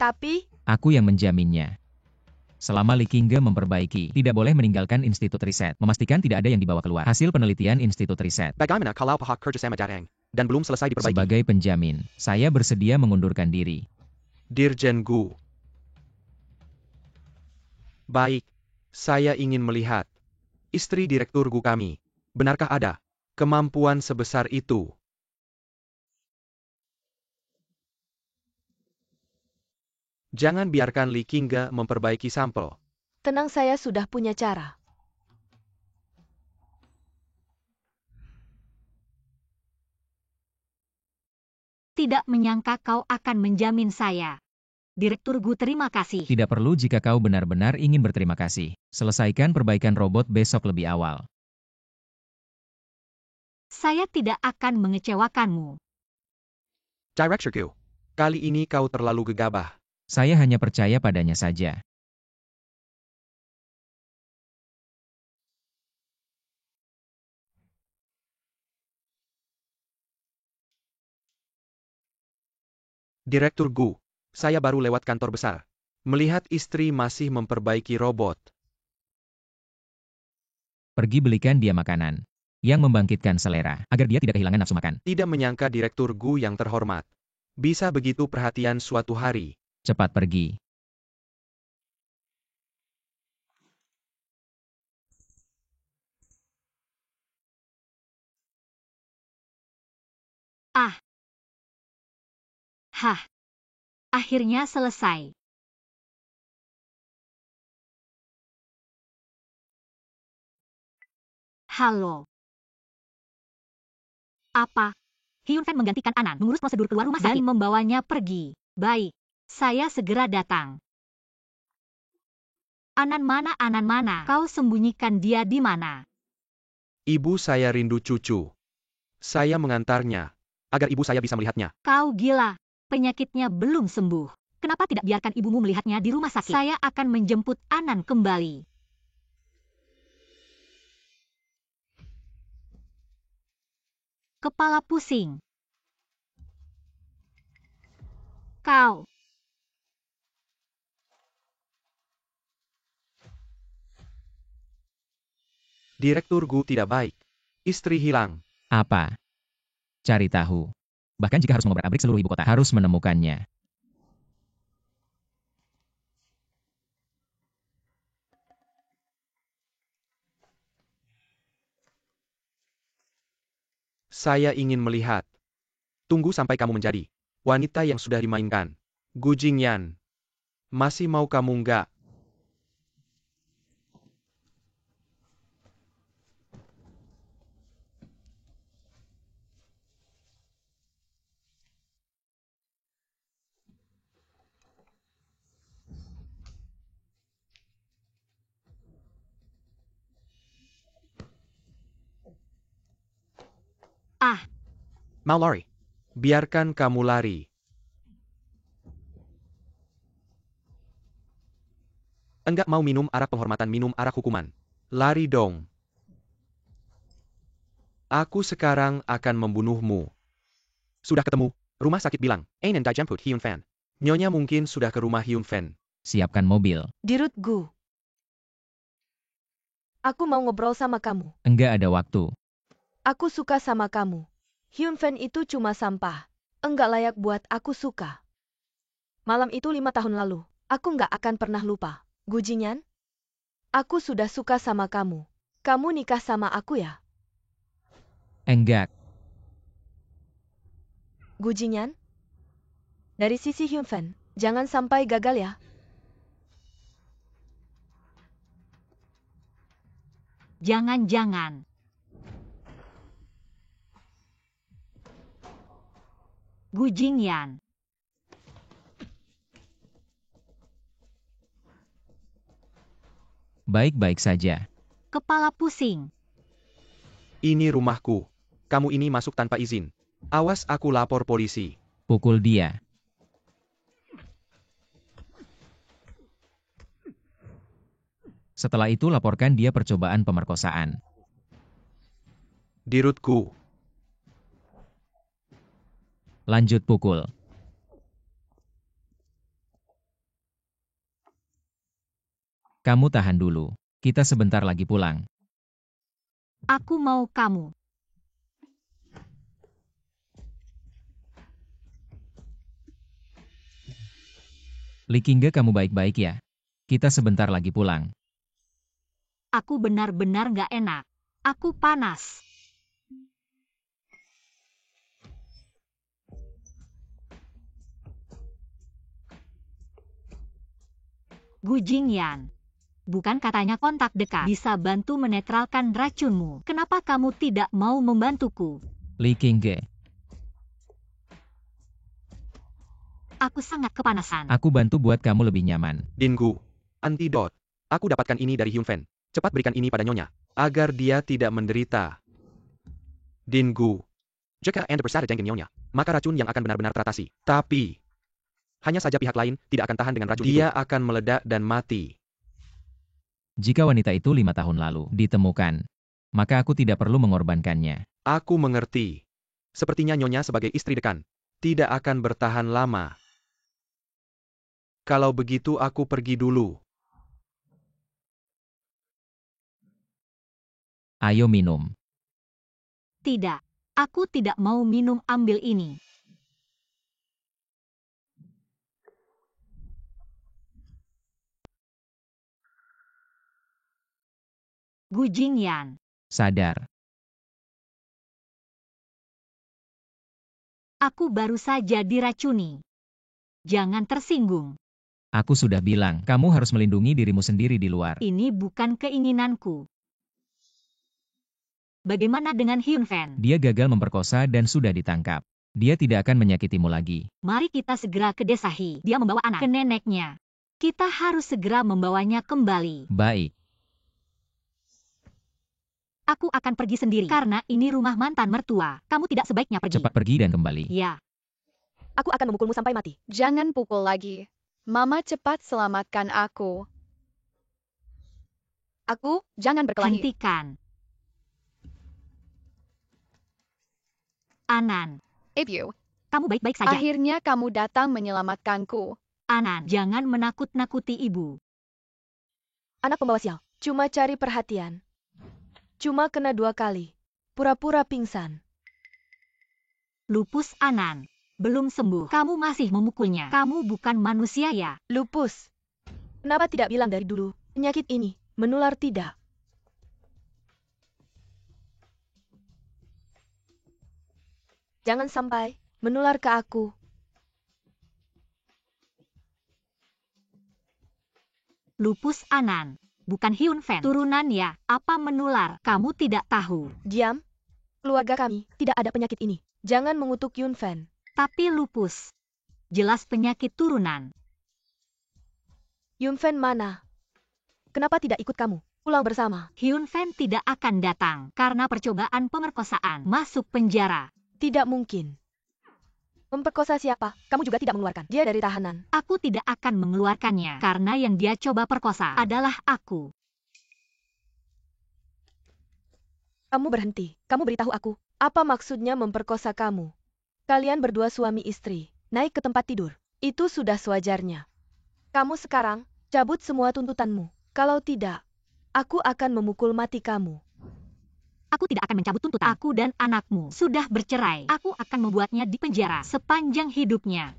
Tapi, Aku yang menjaminnya. Selama Li Qingge memperbaiki, tidak boleh meninggalkan institut riset. Memastikan tidak ada yang dibawa keluar. Hasil penelitian institut riset. Bagaimana kalau pihak kerjasama datang dan belum selesai diperbaiki? Sebagai penjamin, saya bersedia mengundurkan diri. Dirjen Gu. Baik, saya ingin melihat istri direktur Gu kami. Benarkah ada kemampuan sebesar itu? Jangan biarkan Li Qingge memperbaiki sampel. tenang, saya sudah punya cara. Tidak menyangka kau akan menjamin saya. Direktur Gu, terima kasih. Tidak perlu jika kau benar-benar ingin berterima kasih. Selesaikan perbaikan robot besok lebih awal. Saya tidak akan mengecewakanmu. Director Gu, kali ini kau terlalu gegabah. Saya hanya percaya padanya saja. Direktur Gu, saya baru lewat kantor besar. Melihat istri masih memperbaiki robot. Pergi belikan dia makanan yang membangkitkan selera, agar dia tidak kehilangan nafsu makan. Tidak menyangka Direktur Gu yang terhormat bisa begitu perhatian suatu hari. Cepat pergi. Hah. Akhirnya selesai. Halo. Apa? Hyun Fan menggantikan Anan mengurus prosedur keluar rumah sakit dan membawanya pergi. Baik, saya segera datang. Anan mana? Kau sembunyikan dia di mana? Ibu saya rindu cucu. Saya mengantarnya agar ibu saya bisa melihatnya. Kau gila. Penyakitnya belum sembuh. Kenapa tidak biarkan ibumu melihatnya di rumah sakit? Saya akan menjemput Anan kembali. Kepala pusing. Kau. Direktur Gu tidak baik. Istri hilang. Apa? Cari tahu. Bahkan jika harus mengobrak-abrik seluruh ibu kota, harus menemukannya. Saya ingin melihat. Tunggu sampai kamu menjadi wanita yang sudah dimainkan. Gu Jingyan. Masih mau kamu enggak? Mau lari? Biarkan kamu lari. Enggak mau minum arak penghormatan, minum arak hukuman. Lari dong. Aku sekarang akan membunuhmu. Sudah ketemu? Rumah sakit bilang, Einen dijemput Hyun Fan. Nyonya mungkin sudah ke rumah Hyun Fan. Siapkan mobil. Dirut Gu. Aku mau ngobrol sama kamu. Enggak ada waktu. Aku suka sama kamu. Hyun Fan itu cuma sampah. Enggak layak buat aku suka. Malam itu 5 tahun lalu. Aku enggak akan pernah lupa. Gu Jingyan? Aku sudah suka sama kamu. Kamu nikah sama aku ya? Enggak. Gu Jingyan? Dari sisi Hyun Fan, jangan sampai gagal ya. Jangan-jangan. Gu Jingyan. Baik-baik saja. Kepala pusing. Ini rumahku. Kamu ini masuk tanpa izin. Awas aku lapor polisi. Pukul dia. Setelah itu laporkan dia percobaan pemerkosaan. Dirutku. Lanjut pukul. Kamu tahan dulu. Kita sebentar lagi pulang. Aku mau kamu. Likingge, kamu baik-baik ya? Kita sebentar lagi pulang. Aku benar-benar gak enak. Aku panas. Gu Jingyan. Bukan katanya kontak dekat bisa bantu menetralkan racunmu. Kenapa kamu tidak mau membantuku? Likingge, Aku sangat kepanasan. aku bantu buat kamu lebih nyaman. Dinggu. Antidot. Aku dapatkan ini dari Hyunfen. Cepat berikan ini pada Nyonya. Agar dia tidak menderita. Dinggu. Jika Anda bersalah jengking Nyonya, maka racun yang akan benar-benar teratasi. Tapi, hanya saja pihak lain tidak akan tahan dengan racun itu. Dia akan meledak dan mati. Jika wanita itu 5 tahun lalu ditemukan, maka aku tidak perlu mengorbankannya. Aku mengerti. Sepertinya Nyonya sebagai istri dekan tidak akan bertahan lama. Kalau begitu aku pergi dulu. Ayo minum. Tidak. Aku tidak mau minum, ambil ini. Gu Jingyan. Sadar. Aku baru saja diracuni. Jangan tersinggung. Aku sudah bilang, kamu harus melindungi dirimu sendiri di luar. Ini bukan keinginanku. Bagaimana dengan Hyunfen? Dia gagal memperkosa dan sudah ditangkap. Dia tidak akan menyakitimu lagi. Mari kita segera ke desa He. Dia membawa anak ke neneknya. Kita harus segera membawanya kembali. Baik. Aku akan pergi sendiri karena ini rumah mantan mertua. Kamu tidak sebaiknya pergi. Cepat pergi dan kembali. Ya. Aku akan memukulmu sampai mati. Jangan pukul lagi. Mama, cepat selamatkan aku. Aku, jangan berkelahi. Hentikan. Anan, Ibu, kamu baik-baik saja. akhirnya kamu datang menyelamatkanku. Anan, jangan menakut-nakuti ibu. Anak pembawa sial. Cuma cari perhatian. Cuma kena 2 kali. Pura-pura pingsan. Lupus Anan. Belum sembuh. Kamu masih memukulnya. Kamu bukan manusia ya? Lupus. Kenapa tidak bilang dari dulu? Penyakit ini menular tidak? Jangan sampai menular ke aku. Lupus Anan. Bukan Hyunfen. Turunan ya. Apa menular? Kamu tidak tahu. Diam. Keluarga kami tidak ada penyakit ini. Jangan mengutuk Yunfen. Tapi lupus. Jelas penyakit turunan. Yunfen mana? Kenapa tidak ikut kamu? Pulang bersama. Hyunfen tidak akan datang karena percobaan pemerkosaan. Masuk penjara. Tidak mungkin. Memperkosa siapa? Kamu juga tidak mengeluarkan dia dari tahanan. Aku tidak akan mengeluarkannya karena yang dia coba perkosa adalah aku. Kamu berhenti. Kamu beritahu aku. Apa maksudnya memperkosa kamu? Kalian berdua suami istri. Naik ke tempat tidur. Itu sudah sewajarnya. Kamu sekarang cabut semua tuntutanmu. Kalau tidak, aku akan memukul mati kamu. Aku tidak akan mencabut tuntutan. Aku dan anakmu sudah bercerai. Aku akan membuatnya di penjara sepanjang hidupnya.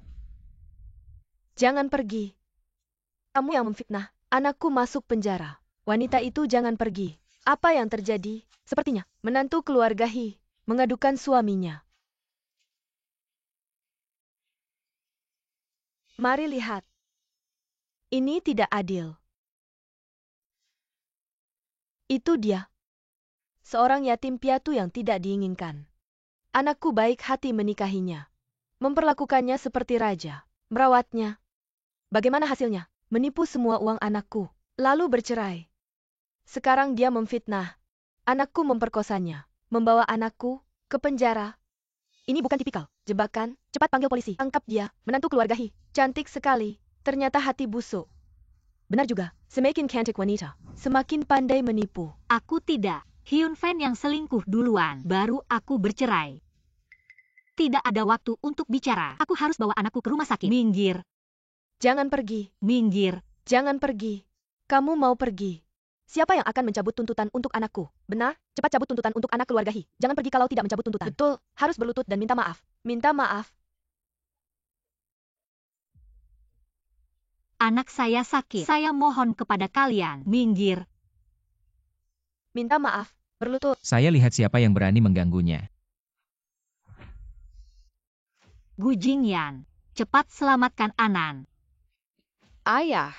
Jangan pergi. Kamu yang memfitnah. Anakku masuk penjara. Wanita itu jangan pergi. Apa yang terjadi? Sepertinya menantu keluarga He mengadukan suaminya. Mari lihat. Ini tidak adil. Itu dia. Seorang yatim piatu yang tidak diinginkan. Anakku baik hati menikahinya. Memperlakukannya seperti raja. Merawatnya. Bagaimana hasilnya? Menipu semua uang anakku. Lalu bercerai. Sekarang dia memfitnah. Anakku memperkosanya. Membawa anakku ke penjara. Ini bukan tipikal jebakan. Cepat panggil polisi. Tangkap dia. Menantu keluarga He. Cantik sekali. Ternyata hati busuk. Benar juga, semakin cantik wanita, semakin pandai menipu. Aku tidak. Hyun Fan yang selingkuh duluan, baru aku bercerai. Tidak ada waktu untuk bicara. Aku harus bawa anakku ke rumah sakit. Minggir, Jangan pergi, minggir. jangan pergi. Kamu mau pergi. Siapa yang akan mencabut tuntutan untuk anakku? Benar? Cepat cabut tuntutan untuk anak keluarga Hi. Jangan pergi kalau tidak mencabut tuntutan. Betul, harus berlutut dan minta maaf. Minta maaf. Anak saya sakit. Saya mohon kepada kalian. Minggir. Minta maaf. Berlutut. Saya lihat siapa yang berani mengganggunya. Gu Jingyan, cepat selamatkan Anan. Ayah.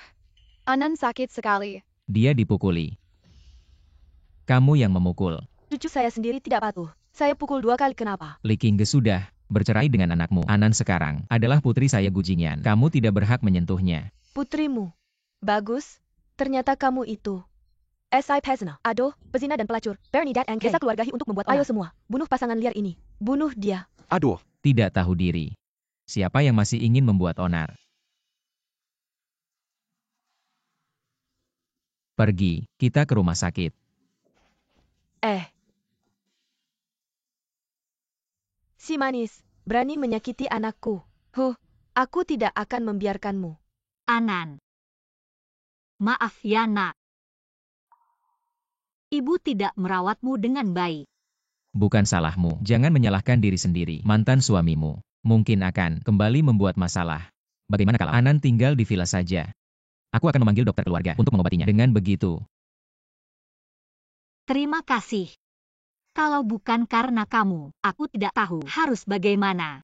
Anan sakit sekali. Dia dipukuli. Kamu yang memukul. Cucu saya sendiri tidak patuh. Saya pukul 2 kali kenapa? Li Qingge sudah bercerai dengan anakmu. Anan sekarang adalah putri saya Gu Jingyan. Kamu tidak berhak menyentuhnya. Putrimu. Bagus. Ternyata kamu itu. S.I. Pezna, Ado, pezina dan pelacur. Bernie Dad and Desa keluarga Hi untuk membuat onar. Ayo semua, bunuh pasangan liar ini. Bunuh dia. Aduh, Tidak tahu diri. Siapa yang masih ingin membuat onar? Pergi, kita ke rumah sakit. Si manis, berani menyakiti anakku. Aku tidak akan membiarkanmu. Anan. Maaf ya nak. Ibu tidak merawatmu dengan baik. Bukan salahmu. Jangan menyalahkan diri sendiri. Mantan suamimu mungkin akan kembali membuat masalah. Bagaimana kalau Anan tinggal di villa saja? Aku akan memanggil dokter keluarga untuk mengobatinya. Dengan begitu, Terima kasih. Kalau bukan karena kamu, aku tidak tahu harus bagaimana.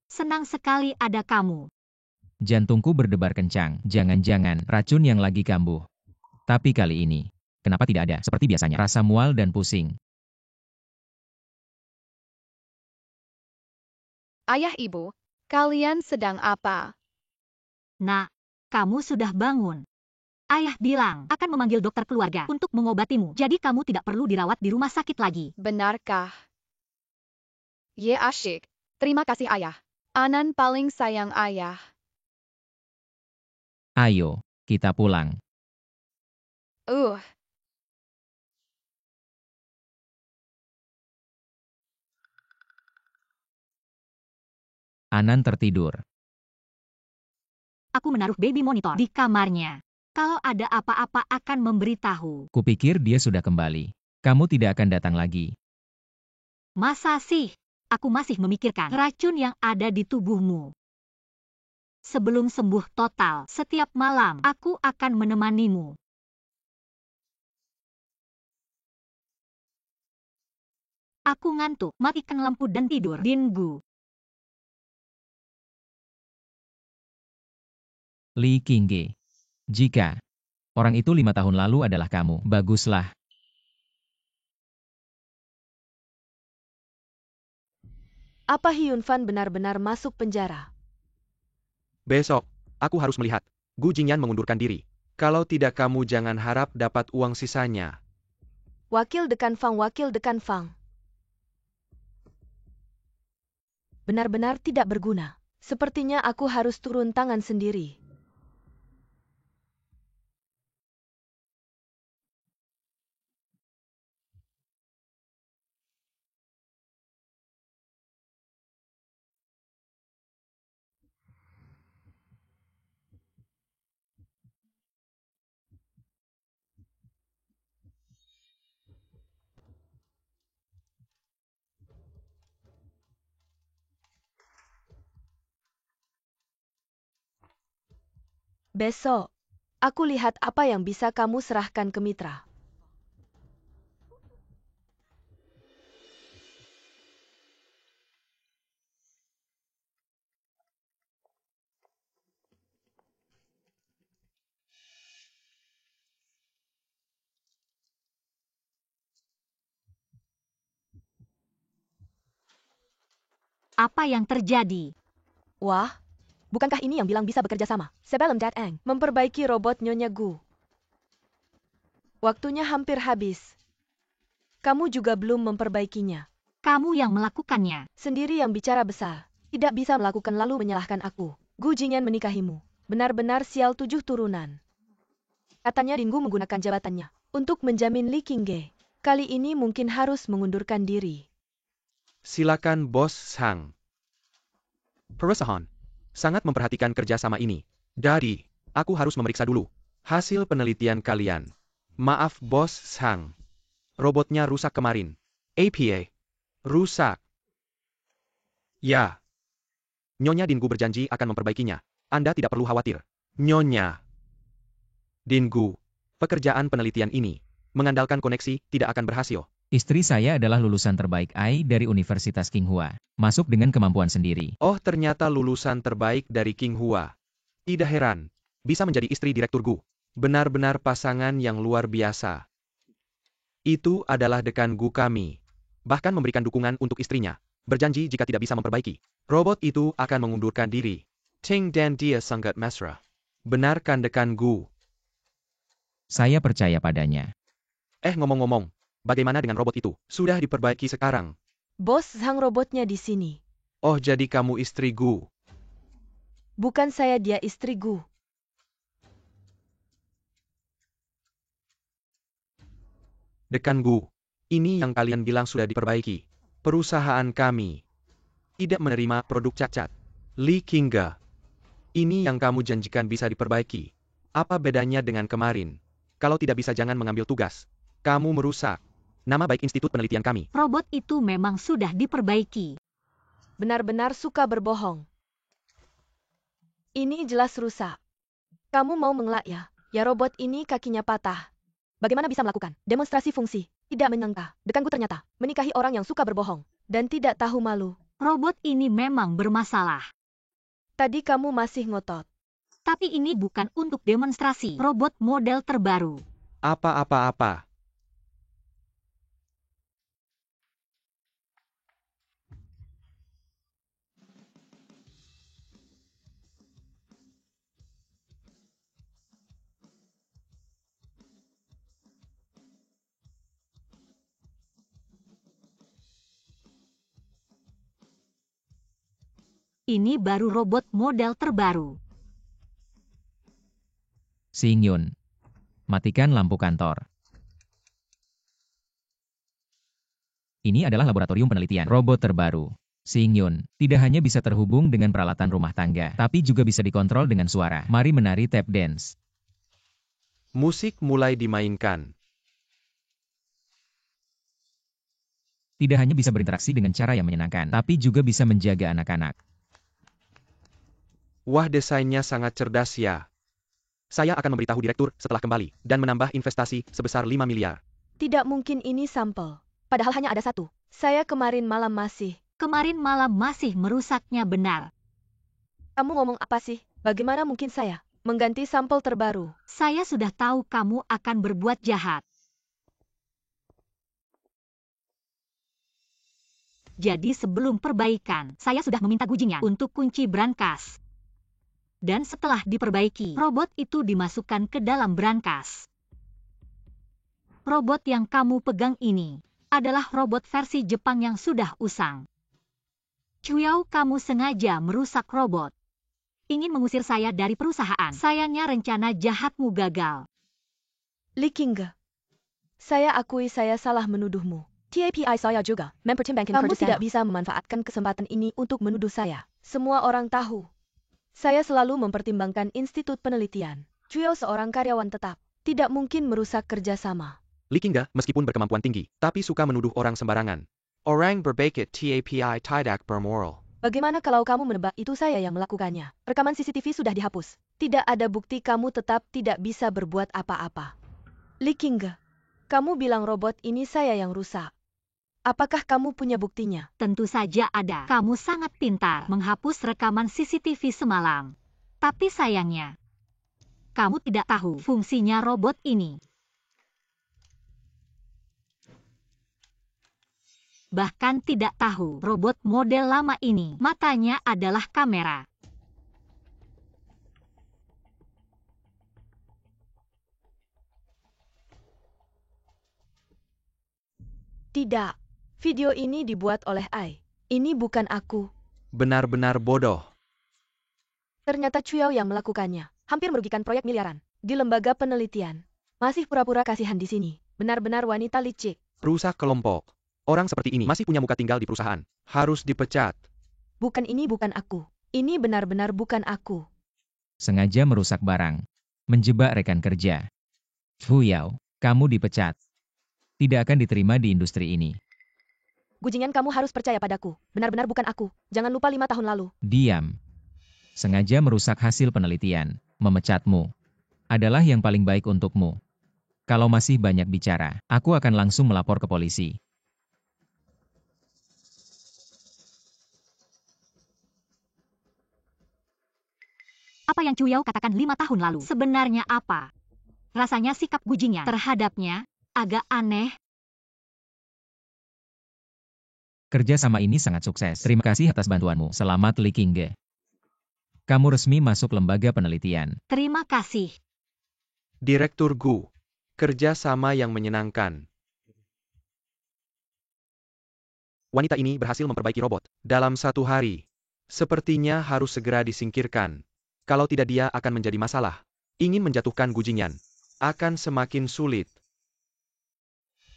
Senang sekali ada kamu. jantungku berdebar kencang. Jangan-jangan racun yang lagi kambuh. Tapi kali ini, kenapa tidak ada seperti biasanya? Rasa mual dan pusing. Ayah ibu, kalian sedang apa? Nak, kamu sudah bangun. Ayah bilang akan memanggil dokter keluarga untuk mengobatimu. Jadi kamu tidak perlu dirawat di rumah sakit lagi. Benarkah? Ye asyik. Terima kasih ayah. Anan paling sayang ayah. Ayo, kita pulang. Anan tertidur. Aku menaruh baby monitor di kamarnya. Kalau ada apa-apa akan memberitahu. Kupikir dia sudah kembali. Kamu tidak akan datang lagi. Masa sih? Aku masih memikirkan racun yang ada di tubuhmu. Sebelum sembuh total, setiap malam aku akan menemanimu. Aku ngantuk, matikan lampu dan tidur. Dingu. Li Qingge. Jika orang itu 5 tahun lalu adalah kamu, baguslah. Apa Hyun Fan benar-benar masuk penjara? besok, aku harus melihat. Gu Jingyan mengundurkan diri. Kalau tidak kamu jangan harap dapat uang sisanya. Wakil Dekan Fang, Wakil Dekan Fang. Benar-benar tidak berguna. Sepertinya aku harus turun tangan sendiri. Besok, aku lihat apa yang bisa kamu serahkan ke mitra. Apa yang terjadi? Wah, bukankah ini yang bilang bisa bekerja sama? Sebelum Dat Eng memperbaiki robot Nyonya Gu. Waktunya hampir habis. Kamu juga belum memperbaikinya. Kamu yang melakukannya. Sendiri yang bicara besar. Tidak bisa melakukan lalu menyalahkan aku. Gu Jingyan menikahimu. Benar-benar sial 7 turunan. Katanya Dinggu menggunakan jabatannya untuk menjamin Li Qingge. Kali ini mungkin harus mengundurkan diri. Silakan Bos Sang. Perusahaan sangat memperhatikan kerjasama ini. Jadi, aku harus memeriksa dulu hasil penelitian kalian. Maaf Bos Sang. Robotnya rusak kemarin. APA. Rusak. Ya. Nyonya Dinggu berjanji akan memperbaikinya. Anda tidak perlu khawatir. Nyonya Dinggu, pekerjaan penelitian ini mengandalkan koneksi tidak akan berhasil. Istri saya adalah lulusan terbaik AI dari Universitas Tsinghua. Masuk dengan kemampuan sendiri. Oh, ternyata lulusan terbaik dari Tsinghua. Tidak heran, bisa menjadi istri Direktur Gu. Benar-benar pasangan yang luar biasa. Itu adalah dekan Gu kami. Bahkan memberikan dukungan untuk istrinya. Berjanji jika tidak bisa memperbaiki robot itu akan mengundurkan diri. Ting dan dia sangat mesra. Benarkan dekan Gu? Saya percaya padanya. Ngomong-ngomong, bagaimana dengan robot itu? Sudah diperbaiki sekarang. Bos Sang, robotnya di sini. Oh, jadi kamu istri Gu. Bukan saya, dia istri Gu. Dekan Gu, ini yang kalian bilang sudah diperbaiki. Perusahaan kami tidak menerima produk cacat. Li Qingge, ini yang kamu janjikan bisa diperbaiki. Apa bedanya dengan kemarin? Kalau tidak bisa jangan mengambil tugas. Kamu merusak nama baik institut penelitian kami. Robot itu memang sudah diperbaiki. Benar-benar suka berbohong. Ini jelas rusak. Kamu mau mengelak ya? Ya, robot ini kakinya patah. Bagaimana bisa melakukan demonstrasi fungsi? Tidak menyangka, dekanku ternyata menikahi orang yang suka berbohong dan tidak tahu malu. Robot ini memang bermasalah. Tadi kamu masih ngotot. Tapi ini bukan untuk demonstrasi robot model terbaru. Apa-apa-apa. Ini baru robot model terbaru. Xingyun. Matikan lampu kantor. Ini adalah laboratorium penelitian robot terbaru. Xingyun tidak hanya bisa terhubung dengan peralatan rumah tangga, tapi juga bisa dikontrol dengan suara. Mari menari tap dance. Musik mulai dimainkan. Tidak hanya bisa berinteraksi dengan cara yang menyenangkan, tapi juga bisa menjaga anak-anak. Wah, desainnya sangat cerdas ya. Saya akan memberitahu direktur setelah kembali dan menambah investasi sebesar 5 miliar. Tidak mungkin ini sampel. Padahal hanya ada satu. Saya kemarin malam masih merusaknya benar. Kamu ngomong apa sih? Bagaimana mungkin saya mengganti sampel terbaru? Saya sudah tahu kamu akan berbuat jahat. Jadi sebelum perbaikan, saya sudah meminta gujinya untuk kunci brankas. Dan setelah diperbaiki, robot itu dimasukkan ke dalam brankas. Robot yang kamu pegang ini adalah robot versi Jepang yang sudah usang. Chuyao, kamu sengaja merusak robot. Ingin mengusir saya dari perusahaan. Sayangnya rencana jahatmu gagal. Li Qingge, saya akui saya salah menuduhmu. TAPI saya juga mempertimbangkan kamu tidak bisa memanfaatkan kesempatan ini untuk menuduh saya. Semua orang tahu. Saya selalu mempertimbangkan institut penelitian. Chuyao seorang karyawan tetap. Tidak mungkin merusak kerjasama. Li Qingge meskipun berkemampuan tinggi, tapi suka menuduh orang sembarangan. Orang berbakat TAPI tidak bermoral. Bagaimana kalau kamu menebak itu saya yang melakukannya? Rekaman CCTV sudah dihapus. Tidak ada bukti, kamu tetap tidak bisa berbuat apa-apa. Li Qingge, kamu bilang robot ini saya yang rusak. Apakah kamu punya buktinya? Tentu saja ada. Kamu sangat pintar menghapus rekaman CCTV semalam. Tapi sayangnya, kamu tidak tahu fungsinya robot ini. Bahkan tidak tahu robot model lama ini matanya adalah kamera. Tidak. Video ini dibuat oleh AI. Ini bukan aku. Benar-benar bodoh. Ternyata Chuyao yang melakukannya. Hampir merugikan proyek miliaran. Di lembaga penelitian. Masih pura-pura kasihan di sini. Benar-benar wanita licik. Rusak kelompok. Orang seperti ini masih punya muka tinggal di perusahaan. Harus dipecat. Bukan ini bukan aku. Ini benar-benar bukan aku. Sengaja merusak barang. Menjebak rekan kerja. Fu Yao, kamu dipecat. Tidak akan diterima di industri ini. Gujingan, kamu harus percaya padaku. Benar-benar bukan aku. Jangan lupa 5 tahun lalu. Diam. Sengaja merusak hasil penelitian. Memecatmu. Adalah yang paling baik untukmu. Kalau masih banyak bicara, aku akan langsung melapor ke polisi. Apa yang Chu Yao katakan 5 tahun lalu sebenarnya apa? Rasanya sikap Gujingyan terhadapnya agak aneh. Kerja sama ini sangat sukses. Terima kasih atas bantuanmu. Selamat Li Qingge. Kamu resmi masuk lembaga penelitian. Terima kasih. Direktur Gu. Kerja sama yang menyenangkan. Wanita ini berhasil memperbaiki robot dalam 1 hari. Sepertinya harus segera disingkirkan. Kalau tidak dia akan menjadi masalah. Ingin menjatuhkan Gujingyan akan semakin sulit.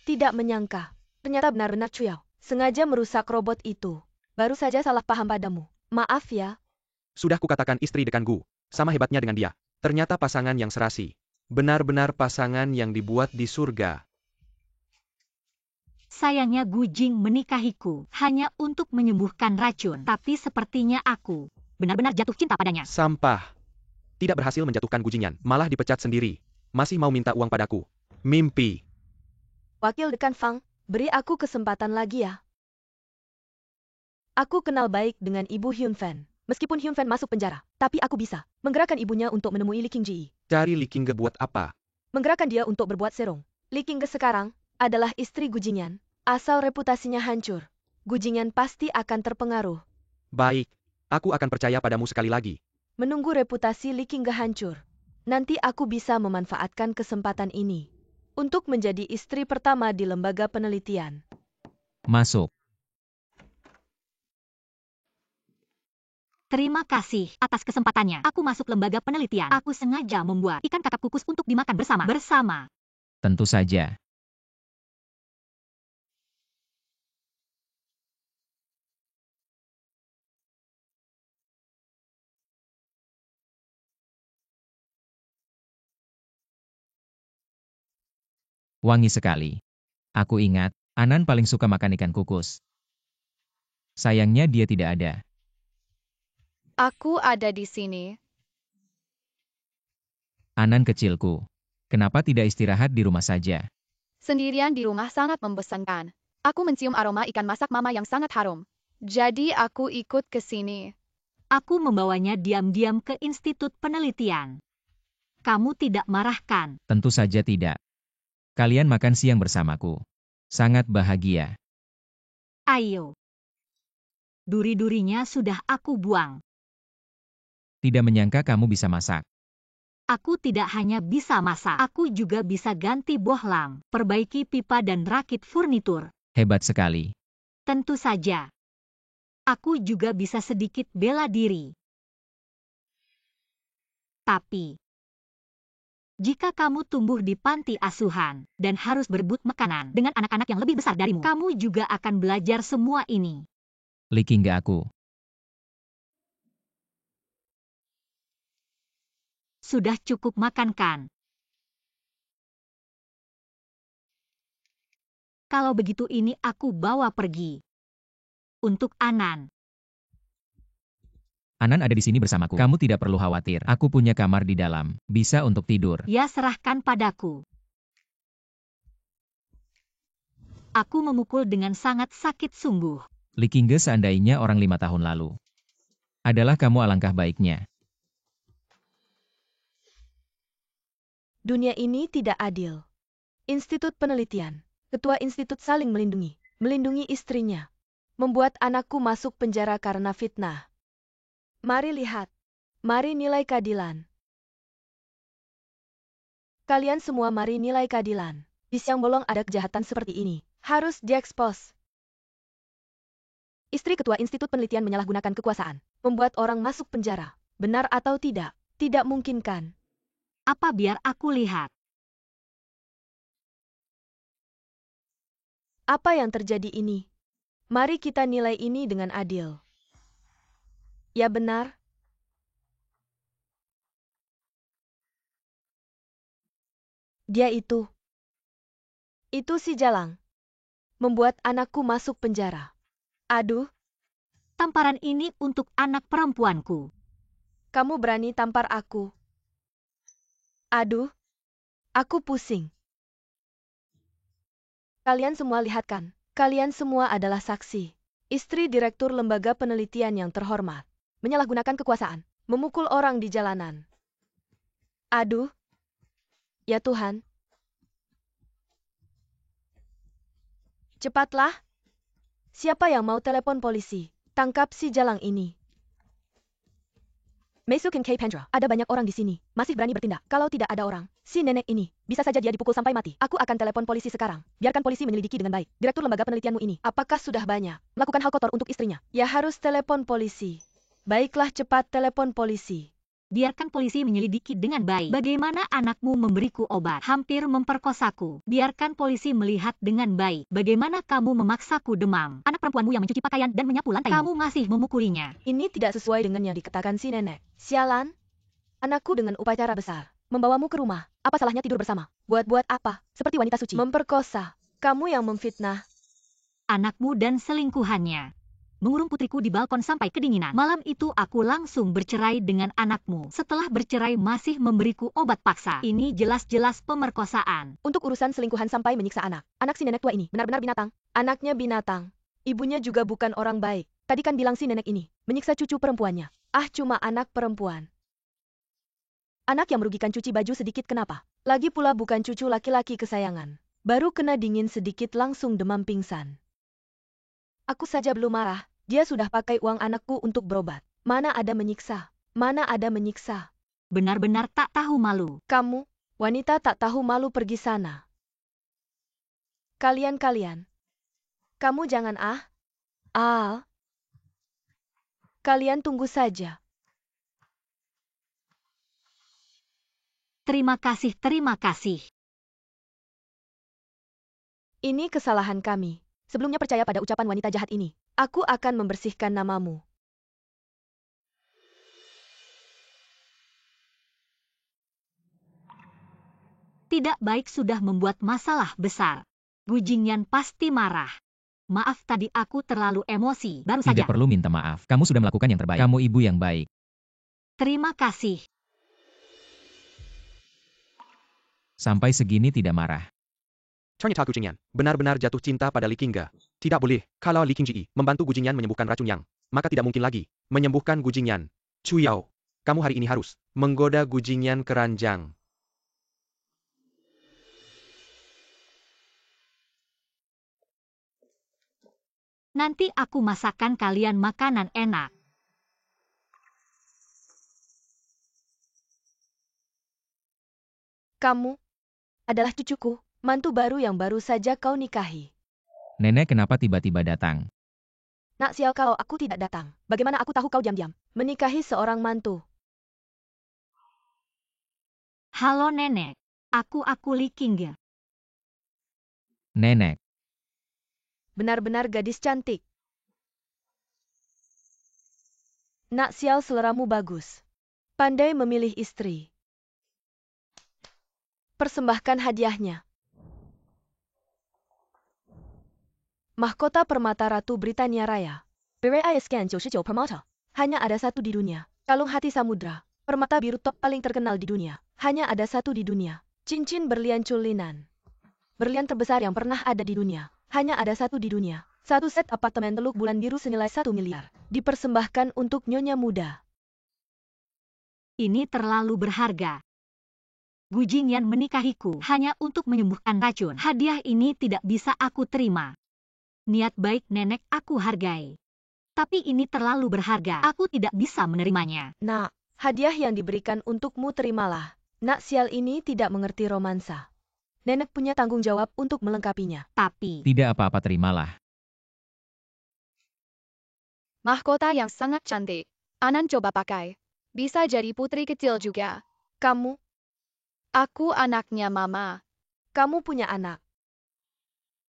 Tidak menyangka. Ternyata benar-benar Chu Yao sengaja merusak robot itu. Baru saja salah paham padamu. Maaf ya. Sudah kukatakan istri dekan Gu. Sama hebatnya dengan dia. Ternyata pasangan yang serasi. Benar-benar pasangan yang dibuat di surga. Sayangnya Gujing menikahiku hanya untuk menyembuhkan racun. Tapi sepertinya aku benar-benar jatuh cinta padanya. Sampah. Tidak berhasil menjatuhkan Gujingyan. Malah dipecat sendiri. Masih mau minta uang padaku. Mimpi. Wakil dekan Fang, beri aku kesempatan lagi ya. Aku kenal baik dengan Ibu Hyun Fan. Meskipun Hyun Fan masuk penjara, tapi aku bisa menggerakkan ibunya untuk menemui Li Qingji. Cari Li Qingge buat apa? Menggerakkan dia untuk berbuat serong. Li Qingge sekarang adalah istri Gujingyan. Asal reputasinya hancur, Gujingyan pasti akan terpengaruh. Baik. Aku akan percaya padamu sekali lagi. Menunggu reputasi Li Qingge hancur. Nanti aku bisa memanfaatkan kesempatan ini untuk menjadi istri pertama di lembaga penelitian. Masuk. Terima kasih atas kesempatannya. Aku masuk lembaga penelitian. Aku sengaja membuat ikan kakap kukus untuk dimakan bersama. Tentu saja. Wangi sekali. Aku ingat, Anan paling suka makan ikan kukus. Sayangnya dia tidak ada. Aku ada di sini. Anan kecilku. Kenapa tidak istirahat di rumah saja? Sendirian di rumah sangat membosankan. Aku mencium aroma ikan masak mama yang sangat harum. Jadi aku ikut ke sini. Aku membawanya diam-diam ke institut penelitian. Kamu tidak marah kan? Tentu saja tidak. Kalian makan siang bersamaku. Sangat bahagia. Ayo. Duri-durinya sudah aku buang. Tidak menyangka kamu bisa masak. Aku tidak hanya bisa masak, aku juga bisa ganti bohlam, perbaiki pipa dan rakit furnitur. Hebat sekali. Tentu saja. Aku juga bisa sedikit bela diri. Tapi, jika kamu tumbuh di panti asuhan dan harus berebut makanan dengan anak-anak yang lebih besar darimu, kamu juga akan belajar semua ini. Li Qingge aku. Sudah cukup makan kan? Kalau begitu ini aku bawa pergi. Untuk Anan. Anan ada di sini bersamaku. Kamu tidak perlu khawatir. Aku punya kamar di dalam. Bisa untuk tidur. Ya, serahkan padaku. Aku memukul dengan sangat sakit sungguh. Li Qingge seandainya orang 5 tahun lalu. Adalah kamu alangkah baiknya. Dunia ini tidak adil. Institut penelitian, ketua institut saling melindungi istrinya. Membuat anakku masuk penjara karena fitnah. Mari lihat. Mari nilai keadilan. Kalian semua mari nilai keadilan. Di siang bolong ada kejahatan seperti ini. Harus diekspos. Istri ketua institut penelitian menyalahgunakan kekuasaan. Membuat orang masuk penjara. Benar atau tidak? Tidak mungkin kan? Apa biar aku lihat? Apa yang terjadi ini? Mari kita nilai ini dengan adil. Ya benar. Dia itu. Itu si Jalang. Membuat anakku masuk penjara. Aduh, Tamparan ini untuk anak perempuanku. kamu berani tampar aku. Aduh, aku pusing. Kalian semua lihat kan? Kalian semua adalah saksi. Istri direktur lembaga penelitian yang terhormat. Menyalahgunakan kekuasaan. Memukul orang di jalanan. Aduh. Ya Tuhan. Cepatlah. Siapa yang mau telepon polisi? Tangkap si Jalang ini. Meisukin K. Pendra, ada banyak orang di sini. Masih berani bertindak. Kalau tidak ada orang, si nenek ini, bisa saja dia dipukul sampai mati. Aku akan telepon polisi sekarang. Biarkan polisi menyelidiki dengan baik. Direktur lembaga penelitianmu ini, apakah sudah banyak melakukan hal kotor untuk istrinya? Ya harus telepon polisi. Baiklah, cepat telepon polisi. Biarkan polisi menyelidiki dengan baik. Bagaimana anakmu memberiku obat, hampir memperkosaku. Biarkan polisi melihat dengan baik. Bagaimana kamu memaksaku demam. Anak perempuanmu yang mencuci pakaian dan menyapu lantai. Kamu masih memukulinya. Ini tidak sesuai dengan yang dikatakan si nenek. Sialan. Anakku dengan upacara besar. Membawamu ke rumah. Apa salahnya tidur bersama? Buat-buat apa? Seperti wanita suci. Memperkosa. Kamu yang memfitnah. Anakmu dan selingkuhannya. Mengurung putriku di balkon sampai kedinginan. Malam itu aku langsung bercerai dengan anakmu. Setelah bercerai masih memberiku obat paksa. Ini jelas-jelas pemerkosaan. Untuk urusan selingkuhan sampai menyiksa anak. Anak si nenek tua ini benar-benar binatang. Anaknya binatang. Ibunya juga bukan orang baik. Tadi kan bilang si nenek ini menyiksa cucu perempuannya. Ah, cuma anak perempuan. Anak yang merugikan cuci baju sedikit kenapa? Lagi pula bukan cucu laki-laki kesayangan. Baru kena dingin sedikit langsung demam pingsan. Aku saja belum marah. Dia sudah pakai uang anakku untuk berobat. Mana ada menyiksa? Mana ada menyiksa? Benar-benar tak tahu malu. Kamu, wanita tak tahu malu pergi sana. Kalian. Kamu jangan ah. Kalian tunggu saja. Terima kasih, terima kasih. Ini kesalahan kami. Sebelumnya percaya pada ucapan wanita jahat ini. Aku akan membersihkan namamu. Tidak baik sudah membuat masalah besar. Gu Jingyan pasti marah. Maaf tadi aku terlalu emosi. Baru saja. Tidak perlu minta maaf. Kamu sudah melakukan yang terbaik. Kamu ibu yang baik. Terima kasih. Sampai segini tidak marah. Ternyata Gu Jingyan benar-benar jatuh cinta pada Li Qingge. Tidak boleh, kalau Li Qingji membantu Gu Jingyan menyembuhkan racun yang, maka tidak mungkin lagi menyembuhkan Gu Jingyan. Chu Yao, kamu hari ini harus menggoda Gu Jingyan ke ranjang. Nanti aku masakkan kalian makanan enak. Kamu adalah cucuku, mantu baru yang baru saja kau nikahi. Nenek kenapa tiba-tiba datang? Nak sial kalau aku tidak datang. Bagaimana aku tahu kau diam-diam menikahi seorang mantu? Halo nenek. Aku Li Qingge. Nenek. Benar-benar gadis cantik. Nak sial seleramu bagus. Pandai memilih istri. Persembahkan hadiahnya. Mahkota permata Ratu Britania Raya. BRIScan 99 permata. Hanya ada satu di dunia. Kalung hati samudra. Permata biru top paling terkenal di dunia. Hanya ada satu di dunia. Cincin berlian culinan. Berlian terbesar yang pernah ada di dunia. Hanya ada satu di dunia. Satu set apartemen Teluk Bulan Biru senilai 1 miliar. Dipersembahkan untuk nyonya muda. Ini terlalu berharga. Gu Jingyan menikahiku hanya untuk menyembuhkan racun. Hadiah ini tidak bisa aku terima. Niat baik nenek aku hargai. Tapi ini terlalu berharga. Aku tidak bisa menerimanya. Nak, hadiah yang diberikan untukmu terimalah. Nak sial ini tidak mengerti romansa. Nenek punya tanggung jawab untuk melengkapinya. Tapi Tidak apa-apa, terimalah. Mahkota yang sangat cantik. Anan coba pakai. Bisa jadi putri kecil juga. Kamu, Aku anaknya Mama. Kamu punya anak.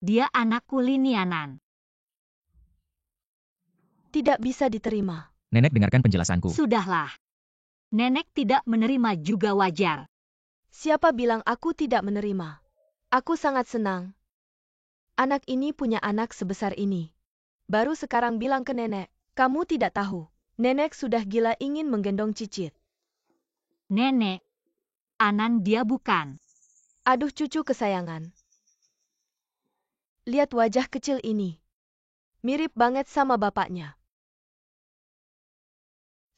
Dia anakku Linianan. Tidak bisa diterima. Nenek dengarkan penjelasanku. Sudahlah. Nenek tidak menerima juga wajar. Siapa bilang aku tidak menerima? Aku sangat senang. Anak ini punya anak sebesar ini. Baru sekarang bilang ke nenek, kamu tidak tahu. Nenek sudah gila ingin menggendong Cicit. Nenek. Anan dia bukan. Aduh cucu kesayangan. Lihat wajah kecil ini. Mirip banget sama bapaknya.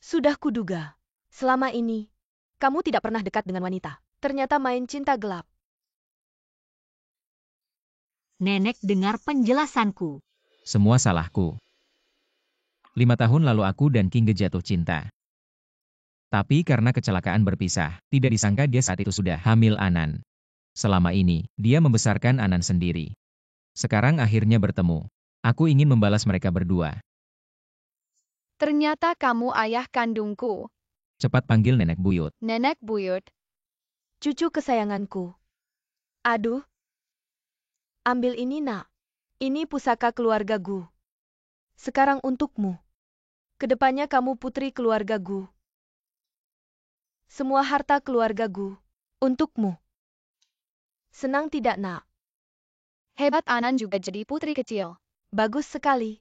Sudah kuduga. Selama ini, kamu tidak pernah dekat dengan wanita. Ternyata main cinta gelap. Nenek dengar penjelasanku. Semua salahku. 5 tahun lalu aku dan King jatuh cinta. Tapi karena kecelakaan berpisah, tidak disangka dia saat itu sudah hamil Anan. Selama ini, dia membesarkan Anan sendiri. Sekarang akhirnya bertemu. Aku ingin membalas mereka berdua. Ternyata kamu ayah kandungku. Cepat panggil Nenek Buyut. Nenek Buyut. Cucu kesayanganku. Aduh. Ambil ini nak. Ini pusaka keluarga Gu. Sekarang untukmu. Kedepannya kamu putri keluarga Gu. Semua harta keluarga Gu. Untukmu. Senang tidak nak? Hebat Anan juga jadi putri kecil. Bagus sekali.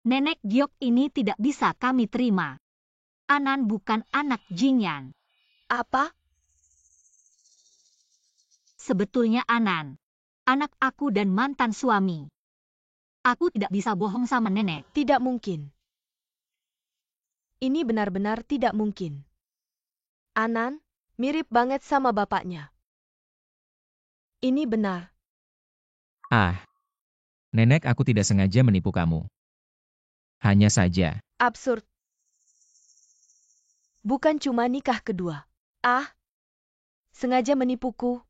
Nenek giok ini tidak bisa kami terima. Anan bukan anak Jingyan. Apa? Sebetulnya Anan. Anak aku dan mantan suami. Aku tidak bisa bohong sama nenek. Tidak mungkin. Ini benar-benar tidak mungkin. Anan, mirip banget sama bapaknya. Ini benar. Ah. Nenek, aku tidak sengaja menipu kamu. Hanya saja. Absurd. Bukan cuma nikah kedua. Ah. Sengaja menipuku.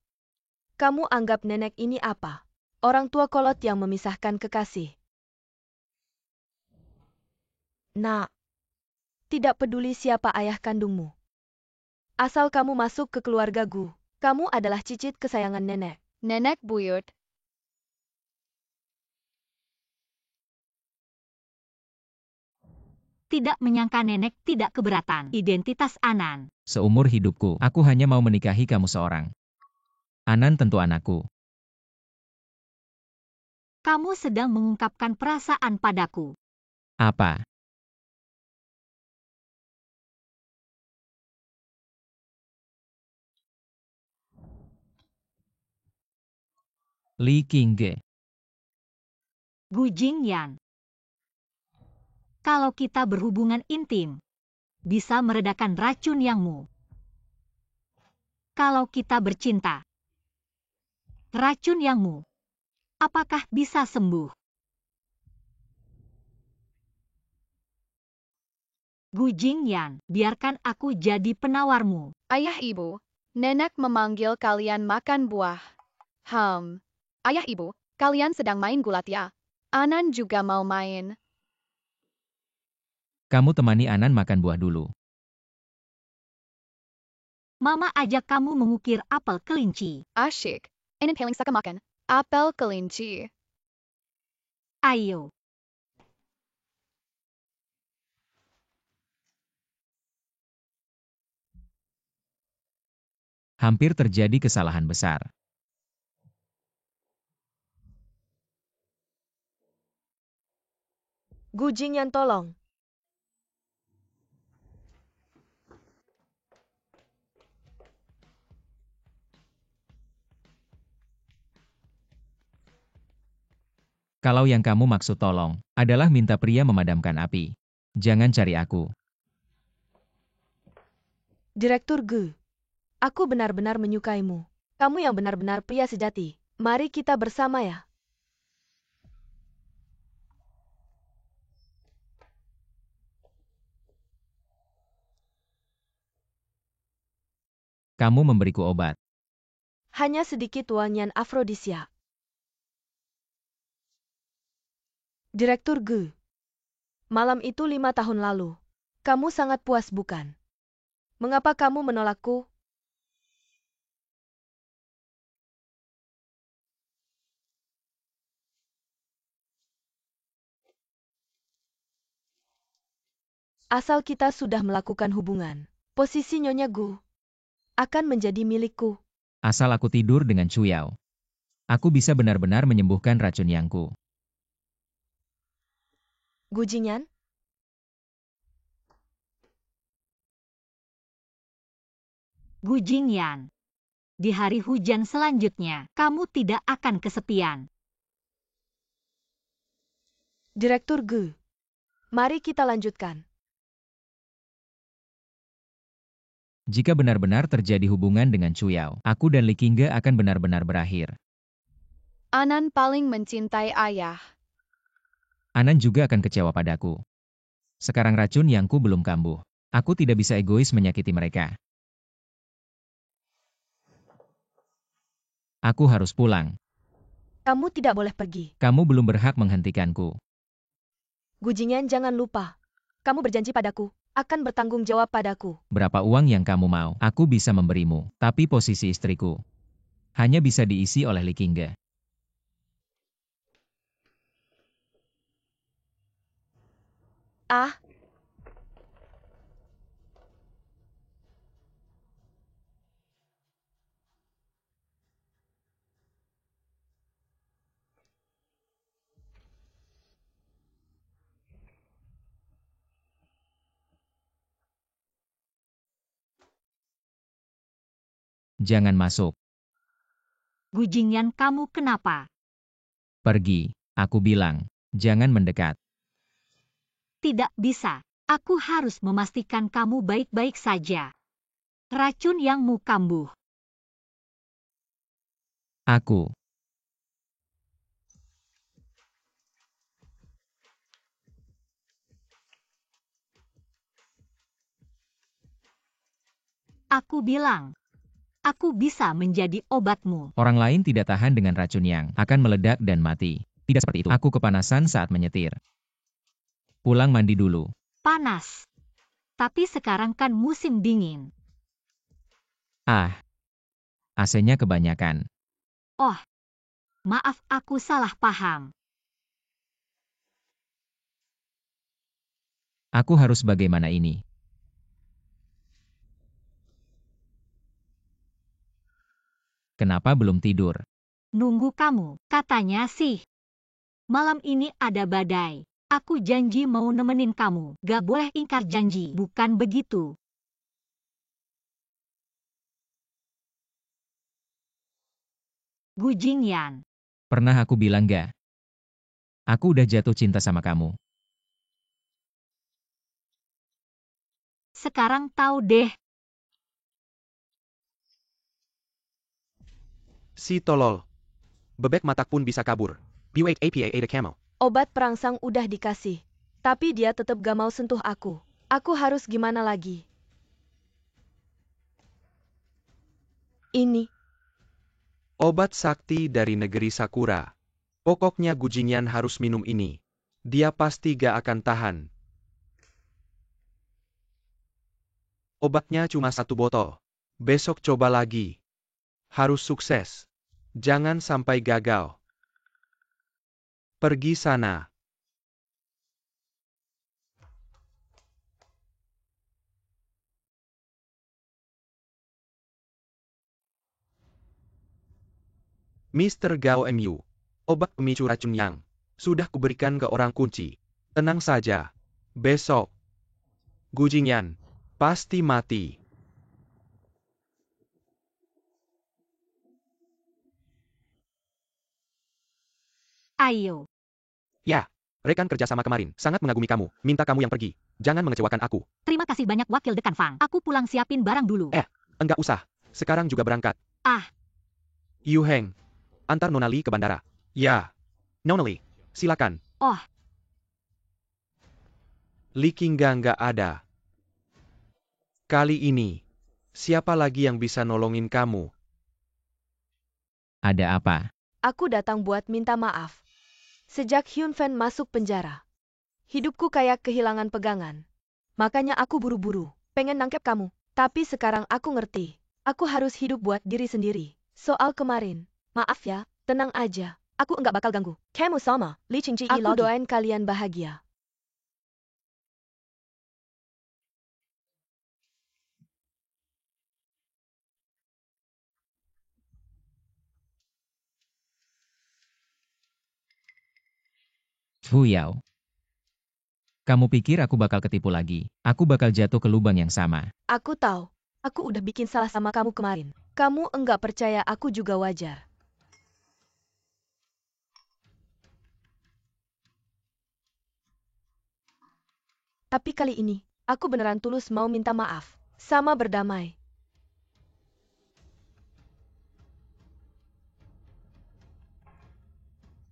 Kamu anggap nenek ini apa? Orang tua kolot yang memisahkan kekasih. Nak. Tidak peduli siapa ayah kandungmu. Asal kamu masuk ke keluarga Gu, kamu adalah cicit kesayangan nenek. Nenek Buyut. Tidak menyangka nenek tidak keberatan. Identitas Anan. Seumur hidupku, aku hanya mau menikahi kamu seorang. Anan tentu anakku. Kamu sedang mengungkapkan perasaan padaku. Apa? Li Qingge. Gu Jingyan. Kalau kita berhubungan intim, bisa meredakan racun yangmu. Kalau kita bercinta, racun yangmu, apakah bisa sembuh? Gu Jingyan, biarkan aku jadi penawarmu. Ayah ibu. Nenek memanggil kalian makan buah. Ayah ibu, kalian sedang main gulat ya? Anan juga mau main. Kamu temani Anan makan buah dulu. Mama ajak kamu mengukir apel kelinci. Asyik. Anan paling suka makan apel kelinci. Ayo. Hampir terjadi kesalahan besar. Gu Jingyan tolong. Kalau yang kamu maksud tolong, adalah minta pria memadamkan api. Jangan cari aku. Direktur Gu. Aku benar-benar menyukaimu. Kamu yang benar-benar pria sejati. Mari kita bersama ya. Kamu memberiku obat. Hanya sedikit wangian afrodisia. Direktur Gu. Malam itu 5 tahun lalu. Kamu sangat puas bukan? Mengapa kamu menolakku? Asal kita sudah melakukan hubungan, posisi Nyonya Gu akan menjadi milikku. Asal aku tidur dengan Chuyao, aku bisa benar-benar menyembuhkan racun Yangku. Gu Jingyan? Gu Jingyan. Di hari hujan selanjutnya, kamu tidak akan kesepian. Direktur Gu, mari kita lanjutkan. Jika benar-benar terjadi hubungan dengan Chuyao, aku dan Li Qingge akan benar-benar berakhir. Anan paling mencintai ayah. Anan juga akan kecewa padaku. Sekarang racun Yangku belum kambuh. Aku tidak bisa egois menyakiti mereka. Aku harus pulang. Kamu tidak boleh pergi. Kamu belum berhak menghentikanku. Gu Jingyan, jangan lupa. Kamu berjanji padaku, akan bertanggung jawab padaku. Berapa uang yang kamu mau, aku bisa memberimu. Tapi posisi istriku hanya bisa diisi oleh Li Qingge. Ah, Jangan masuk. Gu Jingyan, kamu kenapa? Pergi. Aku bilang, jangan mendekat. Tidak bisa. Aku harus memastikan kamu baik-baik saja. Racun Yangmu kambuh. Aku bilang, aku bisa menjadi obatmu. Orang lain tidak tahan dengan racun yang akan meledak dan mati. Tidak seperti itu. Aku kepanasan saat menyetir. Pulang mandi dulu. Panas. Tapi sekarang kan musim dingin. Ah, AC-nya kebanyakan. Oh, maaf, aku salah paham. Aku harus bagaimana ini? Kenapa belum tidur? Nunggu kamu, katanya sih. Malam ini ada badai. Aku janji mau nemenin kamu. Gak boleh ingkar janji, bukan begitu? Gu Jingyan. Pernah aku bilang gak? Aku udah jatuh cinta sama kamu. Sekarang tahu deh. Si tolol. Bebek matak pun bisa kabur. Buick APA Ada Camel. obat perangsang udah dikasih. Tapi dia tetap gak mau sentuh aku. Aku harus gimana lagi? Ini. Obat sakti dari negeri Sakura. Pokoknya Gu Jingyan harus minum ini. Dia pasti gak akan tahan. Obatnya cuma 1 botol. Besok coba lagi. Harus sukses. Jangan sampai gagal. Pergi sana. Mr. Gao Mu. Obat pemicu racun yang sudah kuberikan ke orang kunci. Tenang saja. Besok Gu Jingyan pasti mati. Ayo. Ya, rekan kerja sama kemarin sangat mengagumi kamu. Minta kamu yang pergi. Jangan mengecewakan aku. Terima kasih banyak Wakil Dekan Fang. Aku pulang siapin barang dulu. Enggak usah. Sekarang juga berangkat. Ah. Yu Heng. Antar Nona Li ke bandara. Ya. Nona Li, silakan. Oh. Li Qingge nggak ada. Kali ini, siapa lagi yang bisa nolongin kamu? Ada apa? Aku datang buat minta maaf. Sejak Hyun Fan masuk penjara, hidupku kayak kehilangan pegangan. Makanya aku buru-buru, pengen nangkep kamu. Tapi sekarang aku ngerti, aku harus hidup buat diri sendiri. Soal kemarin, maaf ya, tenang aja. Aku enggak bakal ganggu. Kamu sama, Li Qingji. Aku doain kalian bahagia. Fu Yao. Kamu pikir aku bakal ketipu lagi? Aku bakal jatuh ke lubang yang sama. Aku tahu. Aku udah bikin salah sama kamu kemarin. Kamu enggak percaya aku juga wajar. Tapi kali ini, aku beneran tulus mau minta maaf. Sama berdamai.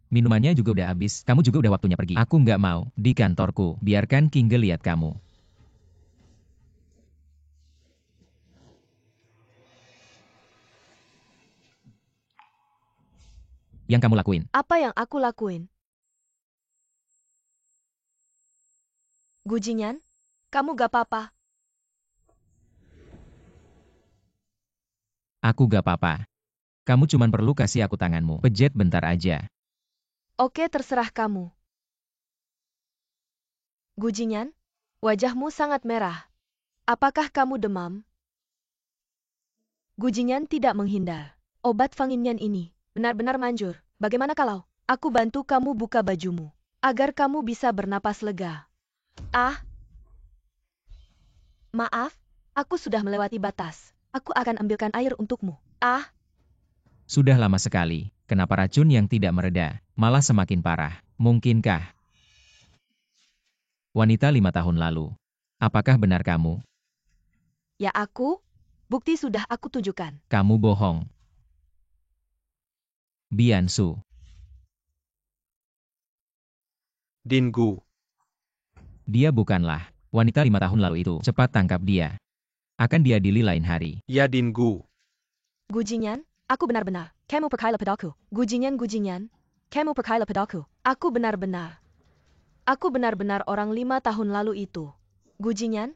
Minumannya juga udah habis, kamu juga udah waktunya pergi. Aku nggak mau, di kantorku, biarkan King Ge lihat kamu. Yang kamu lakuin. Apa yang aku lakuin? Gu Jinyan, kamu gak apa-apa. Aku gak apa-apa. Kamu cuman perlu kasih aku tanganmu. Pejet bentar aja. Oke, terserah kamu. Gu Jinyan, wajahmu sangat merah. Apakah kamu demam? Gu Jinyan tidak menghindar. Obat Fanginyan ini benar-benar manjur. Bagaimana kalau aku bantu kamu buka bajumu, agar kamu bisa bernapas lega? Ah, maaf, aku sudah melewati batas. Aku akan ambilkan air untukmu. Ah, Sudah lama sekali. Kenapa racun yang tidak mereda, malah semakin parah? Mungkinkah? Wanita 5 tahun lalu. Apakah benar kamu? ya aku? Bukti sudah aku tunjukkan. Kamu bohong. Bian Su. Din Gu. Dia bukanlah wanita 5 tahun lalu itu. Cepat tangkap dia. Akan diadili lain hari. Ya Din Gu. Gu Jinyan, aku benar-benar. Kamu percaya padaku. Gu Jinyan, kamu percaya padaku. Aku benar-benar. Aku benar-benar orang 5 tahun lalu itu. Gu Jinyan,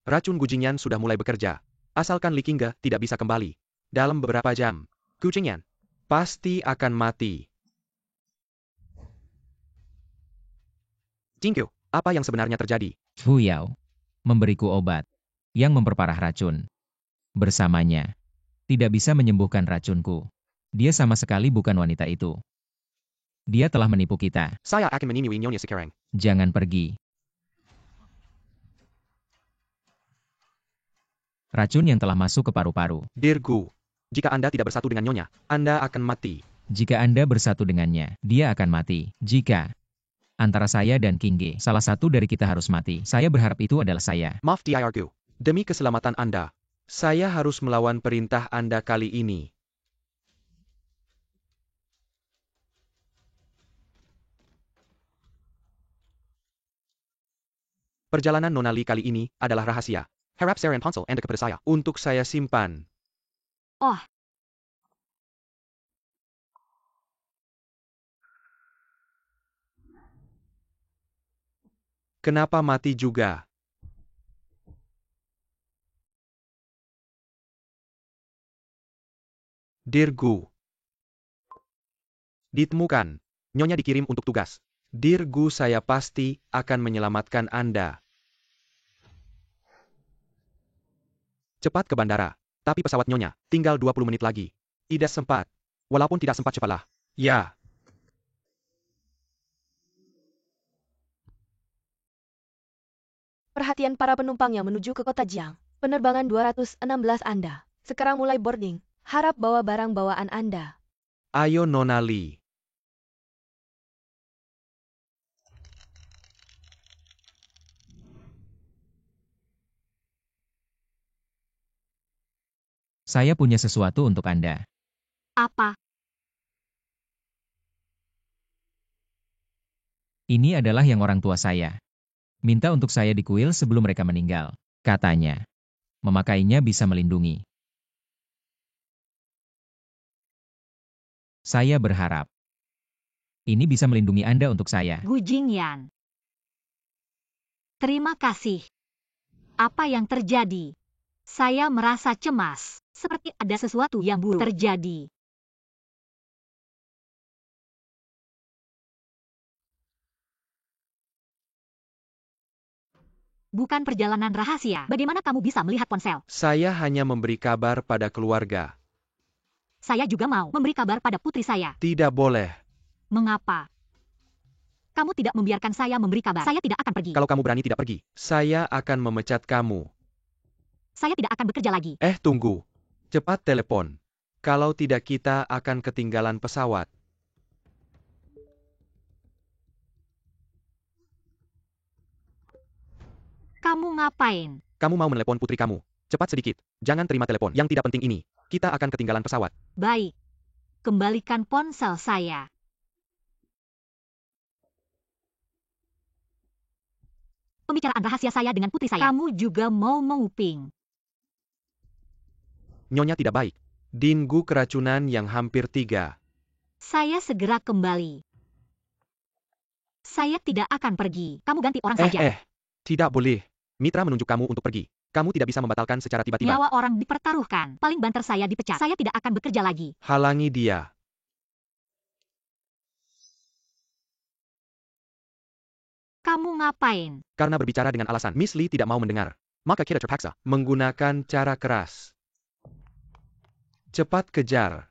Racun Gu Jinyan sudah mulai bekerja. Asalkan Li Qingge tidak bisa kembali. Dalam beberapa jam, Gu Jinyan pasti akan mati. Jingqiu, apa yang sebenarnya terjadi? Fu Yao memberiku obat yang memperparah racun. Bersamanya, tidak bisa menyembuhkan racunku. Dia sama sekali bukan wanita itu. Dia telah menipu kita. Saya akan menemui Nyonya sekarang. Jangan pergi. Racun yang telah masuk ke paru-paru. Dear Gu, jika Anda tidak bersatu dengan Nyonya, Anda akan mati. Jika Anda bersatu dengannya, dia akan mati. Jika antara saya dan King Ge, salah satu dari kita harus mati. Saya berharap itu adalah saya. Maaf Dir Gu. Demi keselamatan Anda, saya harus melawan perintah Anda kali ini. Perjalanan Nona Li kali ini adalah rahasia. Harap Saren Ponsel Anda kepada saya untuk saya simpan. Oh, Kenapa mati juga? Dear Gu. Ditemukan. Nyonya dikirim untuk tugas. Dear Gu, saya pasti akan menyelamatkan Anda. Cepat ke bandara. Tapi pesawat Nyonya tinggal 20 menit lagi. Tidak sempat. Walaupun tidak sempat cepatlah. Ya. perhatian para penumpang yang menuju ke kota Jiang. Penerbangan 216 Anda. Sekarang mulai boarding. Harap bawa barang bawaan Anda. Ayo Nona Li. Saya punya sesuatu untuk Anda. apa? Ini adalah yang orang tua saya minta untuk saya di kuil sebelum mereka meninggal. Katanya, memakainya bisa melindungi. Saya berharap ini bisa melindungi Anda untuk saya. Gu Jingyan. Terima kasih. Apa yang terjadi? Saya merasa cemas, seperti ada sesuatu yang buruk terjadi. Bukan perjalanan rahasia. Bagaimana kamu bisa melihat ponsel? Saya hanya memberi kabar pada keluarga. Saya juga mau memberi kabar pada putri saya. Tidak boleh. Mengapa? Kamu tidak membiarkan saya memberi kabar. Saya tidak akan pergi. Kalau kamu berani tidak pergi, saya akan memecat kamu. Saya tidak akan bekerja lagi. Tunggu. Cepat telepon. Kalau tidak kita akan ketinggalan pesawat. Kamu ngapain? Kamu mau menelepon putri kamu. Cepat sedikit. Jangan terima telepon yang tidak penting ini. Kita akan ketinggalan pesawat. Baik. Kembalikan ponsel saya. Pembicaraan rahasia saya dengan putri saya. Kamu juga mau menguping. Nyonya tidak baik. Dinggu keracunan yang hampir 3. Saya segera kembali. Saya tidak akan pergi. Kamu ganti orang saja. Tidak boleh. Mitra menunjuk kamu untuk pergi. Kamu tidak bisa membatalkan secara tiba-tiba. Nyawa orang dipertaruhkan. Paling banter saya dipecat. Saya tidak akan bekerja lagi. Halangi dia. Kamu ngapain? Karena berbicara dengan alasan Miss Lee tidak mau mendengar, maka kita terpaksa menggunakan cara keras. Cepat kejar.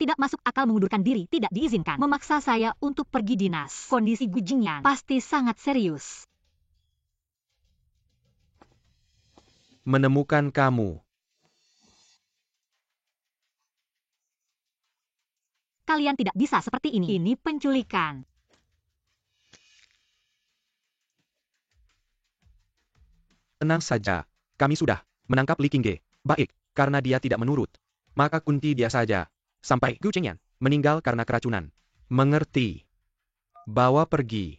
Tidak masuk akal mengundurkan diri, tidak diizinkan. Memaksa saya untuk pergi dinas. Kondisi Gu Jingyan pasti sangat serius. Menemukan kamu. Kalian tidak bisa seperti ini. Ini penculikan. Tenang saja. Kami sudah menangkap Li Qingge. Baik, karena dia tidak menurut, maka kunci dia saja. Sampai Gu Jingyan meninggal karena keracunan. Mengerti? Bawa pergi.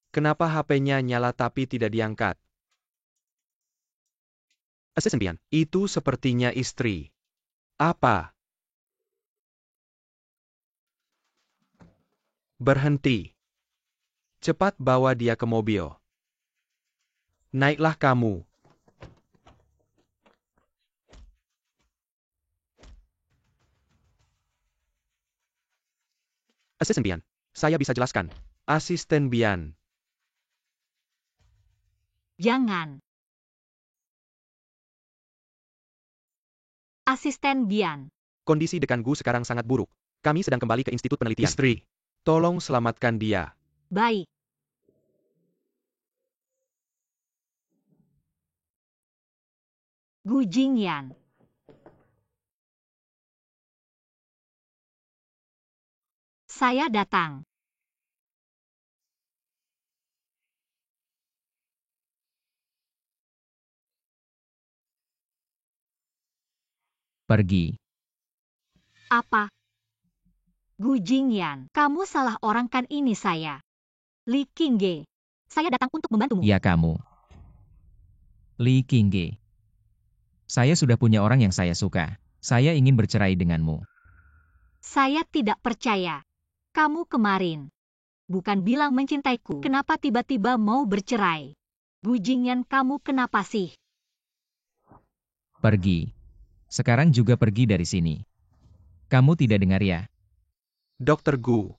Kenapa HP-nya nyala tapi tidak diangkat? Asisten Bian, itu sepertinya istri. Apa? Berhenti. Cepat bawa dia ke mobil. Naiklah kamu. Asisten Bian, saya bisa jelaskan. Asisten Bian. Jangan. Asisten Bian. Kondisi Dekan Gu sekarang sangat buruk. Kami sedang kembali ke Institut Penelitian. Istri, tolong selamatkan dia. Baik. Gu Jingyan. Saya datang. Pergi. Apa? Gu Jingyan, kamu salah orang kan ini saya. Li Qingge. Saya datang untuk membantumu. Ya kamu. Li Qingge. Saya sudah punya orang yang saya suka. Saya ingin bercerai denganmu. Saya tidak percaya. Kamu kemarin bukan bilang mencintaiku. Kenapa tiba-tiba mau bercerai? Gu Jingyan, kamu kenapa sih? Pergi. Sekarang juga pergi dari sini. Kamu tidak dengar ya? Dokter Gu,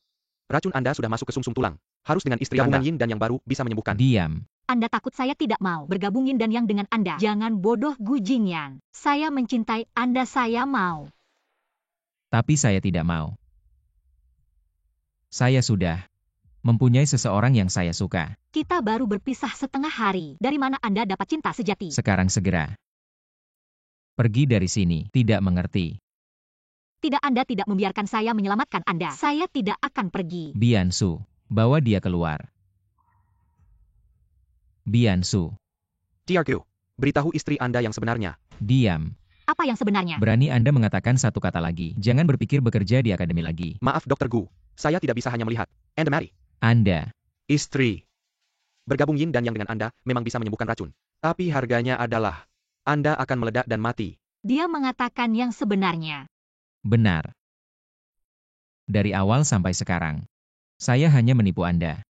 racun Anda sudah masuk ke sumsum tulang. Harus dengan istri Anda. Yin dan yang baru bisa menyembuhkan. Diam. Anda takut saya tidak mau bergabungin dan yang dengan Anda. Jangan bodoh Gu Jingyan. Saya mencintai Anda, saya mau. Tapi saya tidak mau. Saya sudah mempunyai seseorang yang saya suka. Kita baru berpisah setengah hari. Dari mana Anda dapat cinta sejati? Sekarang segera. Pergi dari sini, tidak mengerti. Tidak, Anda tidak membiarkan saya menyelamatkan Anda. Saya tidak akan pergi. Bian Su, bawa dia keluar. Bian Su, Gu, beritahu istri Anda yang sebenarnya. diam. Apa yang sebenarnya? Berani Anda mengatakan satu kata lagi. Jangan berpikir bekerja di akademi lagi. Maaf Dokter Gu, saya tidak bisa hanya melihat. Anda Mary. Anda, Istri. Bergabung Yin dan Yang dengan Anda memang bisa menyembuhkan racun. Tapi harganya adalah Anda akan meledak dan mati. Dia mengatakan yang sebenarnya. benar. Dari awal sampai sekarang, saya hanya menipu Anda.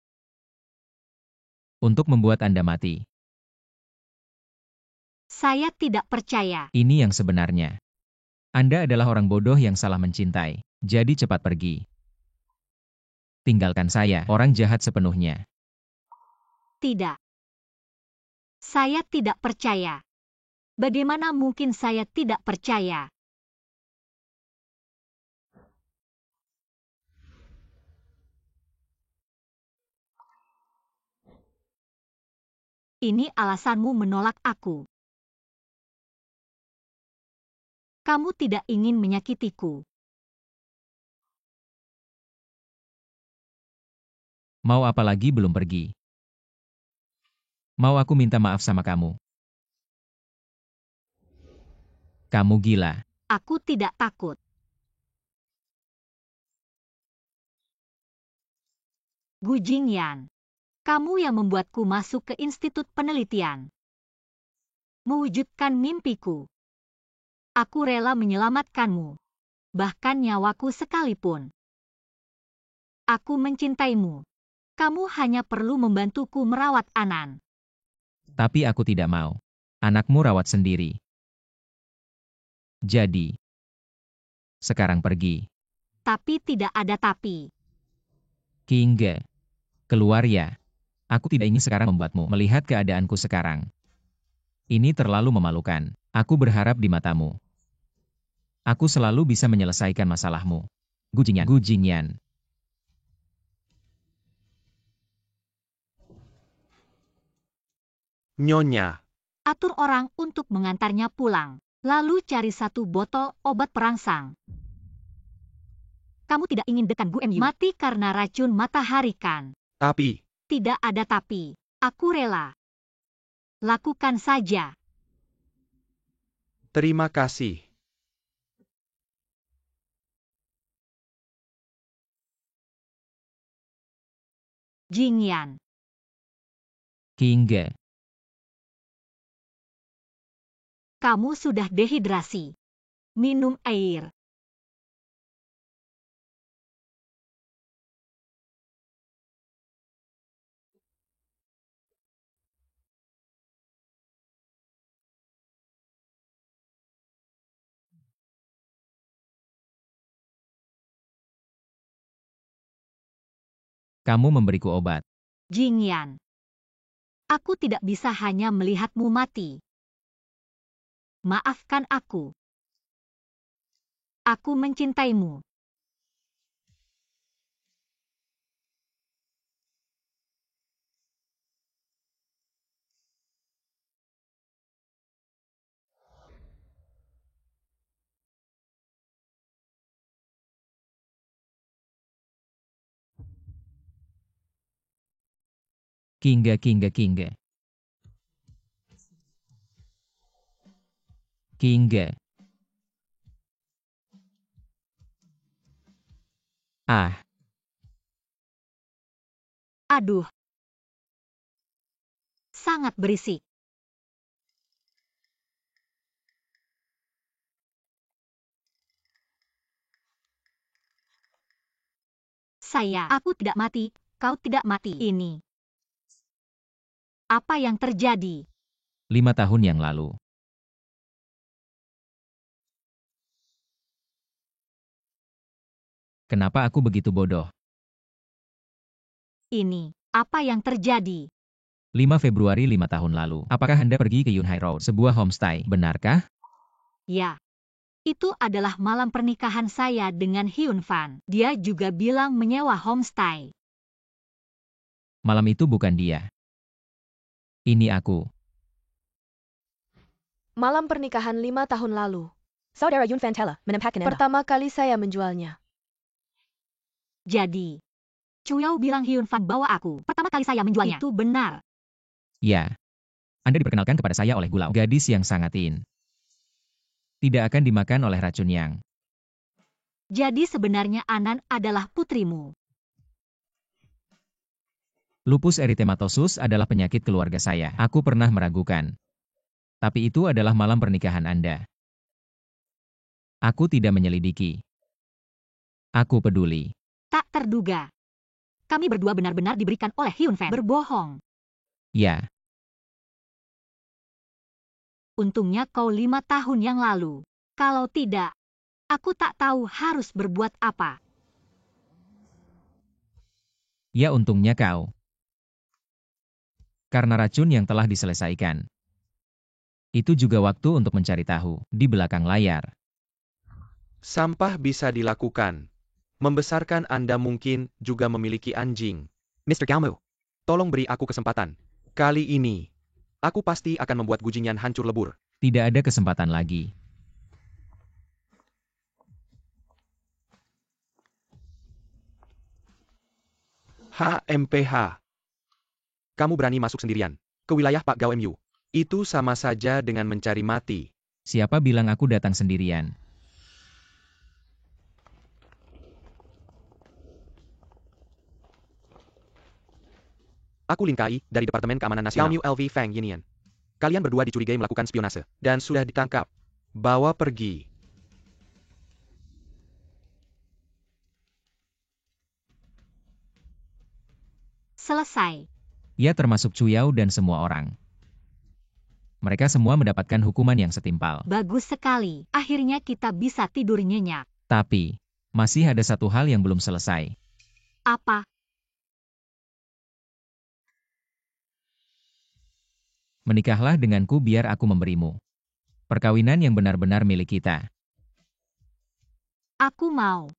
Untuk membuat Anda mati. Saya tidak percaya. Ini yang sebenarnya. Anda adalah orang bodoh yang salah mencintai. Jadi cepat pergi. Tinggalkan saya, orang jahat sepenuhnya. Tidak. Saya tidak percaya. Bagaimana mungkin saya tidak percaya? Ini alasanmu menolak aku. Kamu tidak ingin menyakitiku. Mau apa lagi belum pergi? Mau aku minta maaf sama kamu? Kamu gila. Aku tidak takut. Gu Jingyan, kamu yang membuatku masuk ke institut penelitian. Mewujudkan mimpiku. Aku rela menyelamatkanmu. Bahkan nyawaku sekalipun. Aku mencintaimu. Kamu hanya perlu membantuku merawat Anan. Tapi aku tidak mau. Anakmu rawat sendiri. Jadi, sekarang pergi. Tapi tidak ada tapi. Qingge, keluar ya. Aku tidak ingin sekarang membuatmu melihat keadaanku sekarang. Ini terlalu memalukan. Aku berharap di matamu. Aku selalu bisa menyelesaikan masalahmu. Gu Jingyan. Gu Jingyan. Nyonya, Atur orang untuk mengantarnya pulang. Lalu cari 1 botol obat perangsang. Kamu tidak ingin dekan Gu Mu mati karena racun matahari kan? tapi, Tidak ada tapi. Aku rela. Lakukan saja. terima kasih. Jingyan. Qingge, Kamu sudah dehidrasi. Minum air. kamu memberiku obat. Jingyan. Aku tidak bisa hanya melihatmu mati. Maafkan aku. Aku mencintaimu. Qingge, Qingge, Qingge. Qingge. Ah, Aduh. Sangat berisik. Aku tidak mati, kau tidak mati. Ini. Apa yang terjadi? 5 tahun yang lalu. Kenapa aku begitu bodoh? Ini. Apa yang terjadi? 5 Februari 5 tahun lalu. Apakah Anda pergi ke Yunhai Road, sebuah homestay, benarkah? Ya. Itu adalah malam pernikahan saya dengan Hyun Fan. Dia juga bilang menyewa homestay. Malam itu bukan dia. Ini aku. Malam pernikahan 5 tahun lalu. Saudara Yun Fan telah menempatkan Anda. Pertama kali saya menjualnya. Jadi, Chuyao bilang Hyun Fan bawa aku. Pertama kali saya menjualnya. Itu benar. Ya. Anda diperkenalkan kepada saya oleh Gulau, gadis yang sangat in. Tidak akan dimakan oleh racun yang. Jadi sebenarnya Anan adalah putrimu. Lupus eritematosus adalah penyakit keluarga saya. Aku pernah meragukan. Tapi itu adalah malam pernikahan Anda. Aku tidak menyelidiki. Aku peduli. Tak terduga. Kami berdua benar-benar diberikan oleh Hyun Fan. Berbohong. Ya. Untungnya kau 5 tahun yang lalu. Kalau tidak, Aku tak tahu harus berbuat apa. Ya untungnya kau. Karena racun yang telah diselesaikan. Itu juga waktu untuk mencari tahu di belakang layar. Sampah bisa dilakukan. Membesarkan Anda mungkin juga memiliki anjing. Mr. Galmo, tolong beri aku kesempatan. Kali ini, aku pasti akan membuat Gujinyan hancur lebur. Tidak ada kesempatan lagi. HMPH. Kamu berani masuk sendirian ke wilayah Pak Gao MU. Itu sama saja dengan mencari mati. Siapa bilang aku datang sendirian? Aku Lin Kai, dari Departemen Keamanan Nasional. Galmu LV Fang Yinian. Kalian berdua dicurigai melakukan spionase, dan sudah ditangkap. Bawa pergi. Selesai. Ya termasuk Cuyao dan semua orang. Mereka semua mendapatkan hukuman yang setimpal. Bagus sekali. Akhirnya kita bisa tidur nyenyak. Tapi, masih ada satu hal yang belum selesai. Apa? Menikahlah denganku biar aku memberimu perkawinan yang benar-benar milik kita. Aku mau.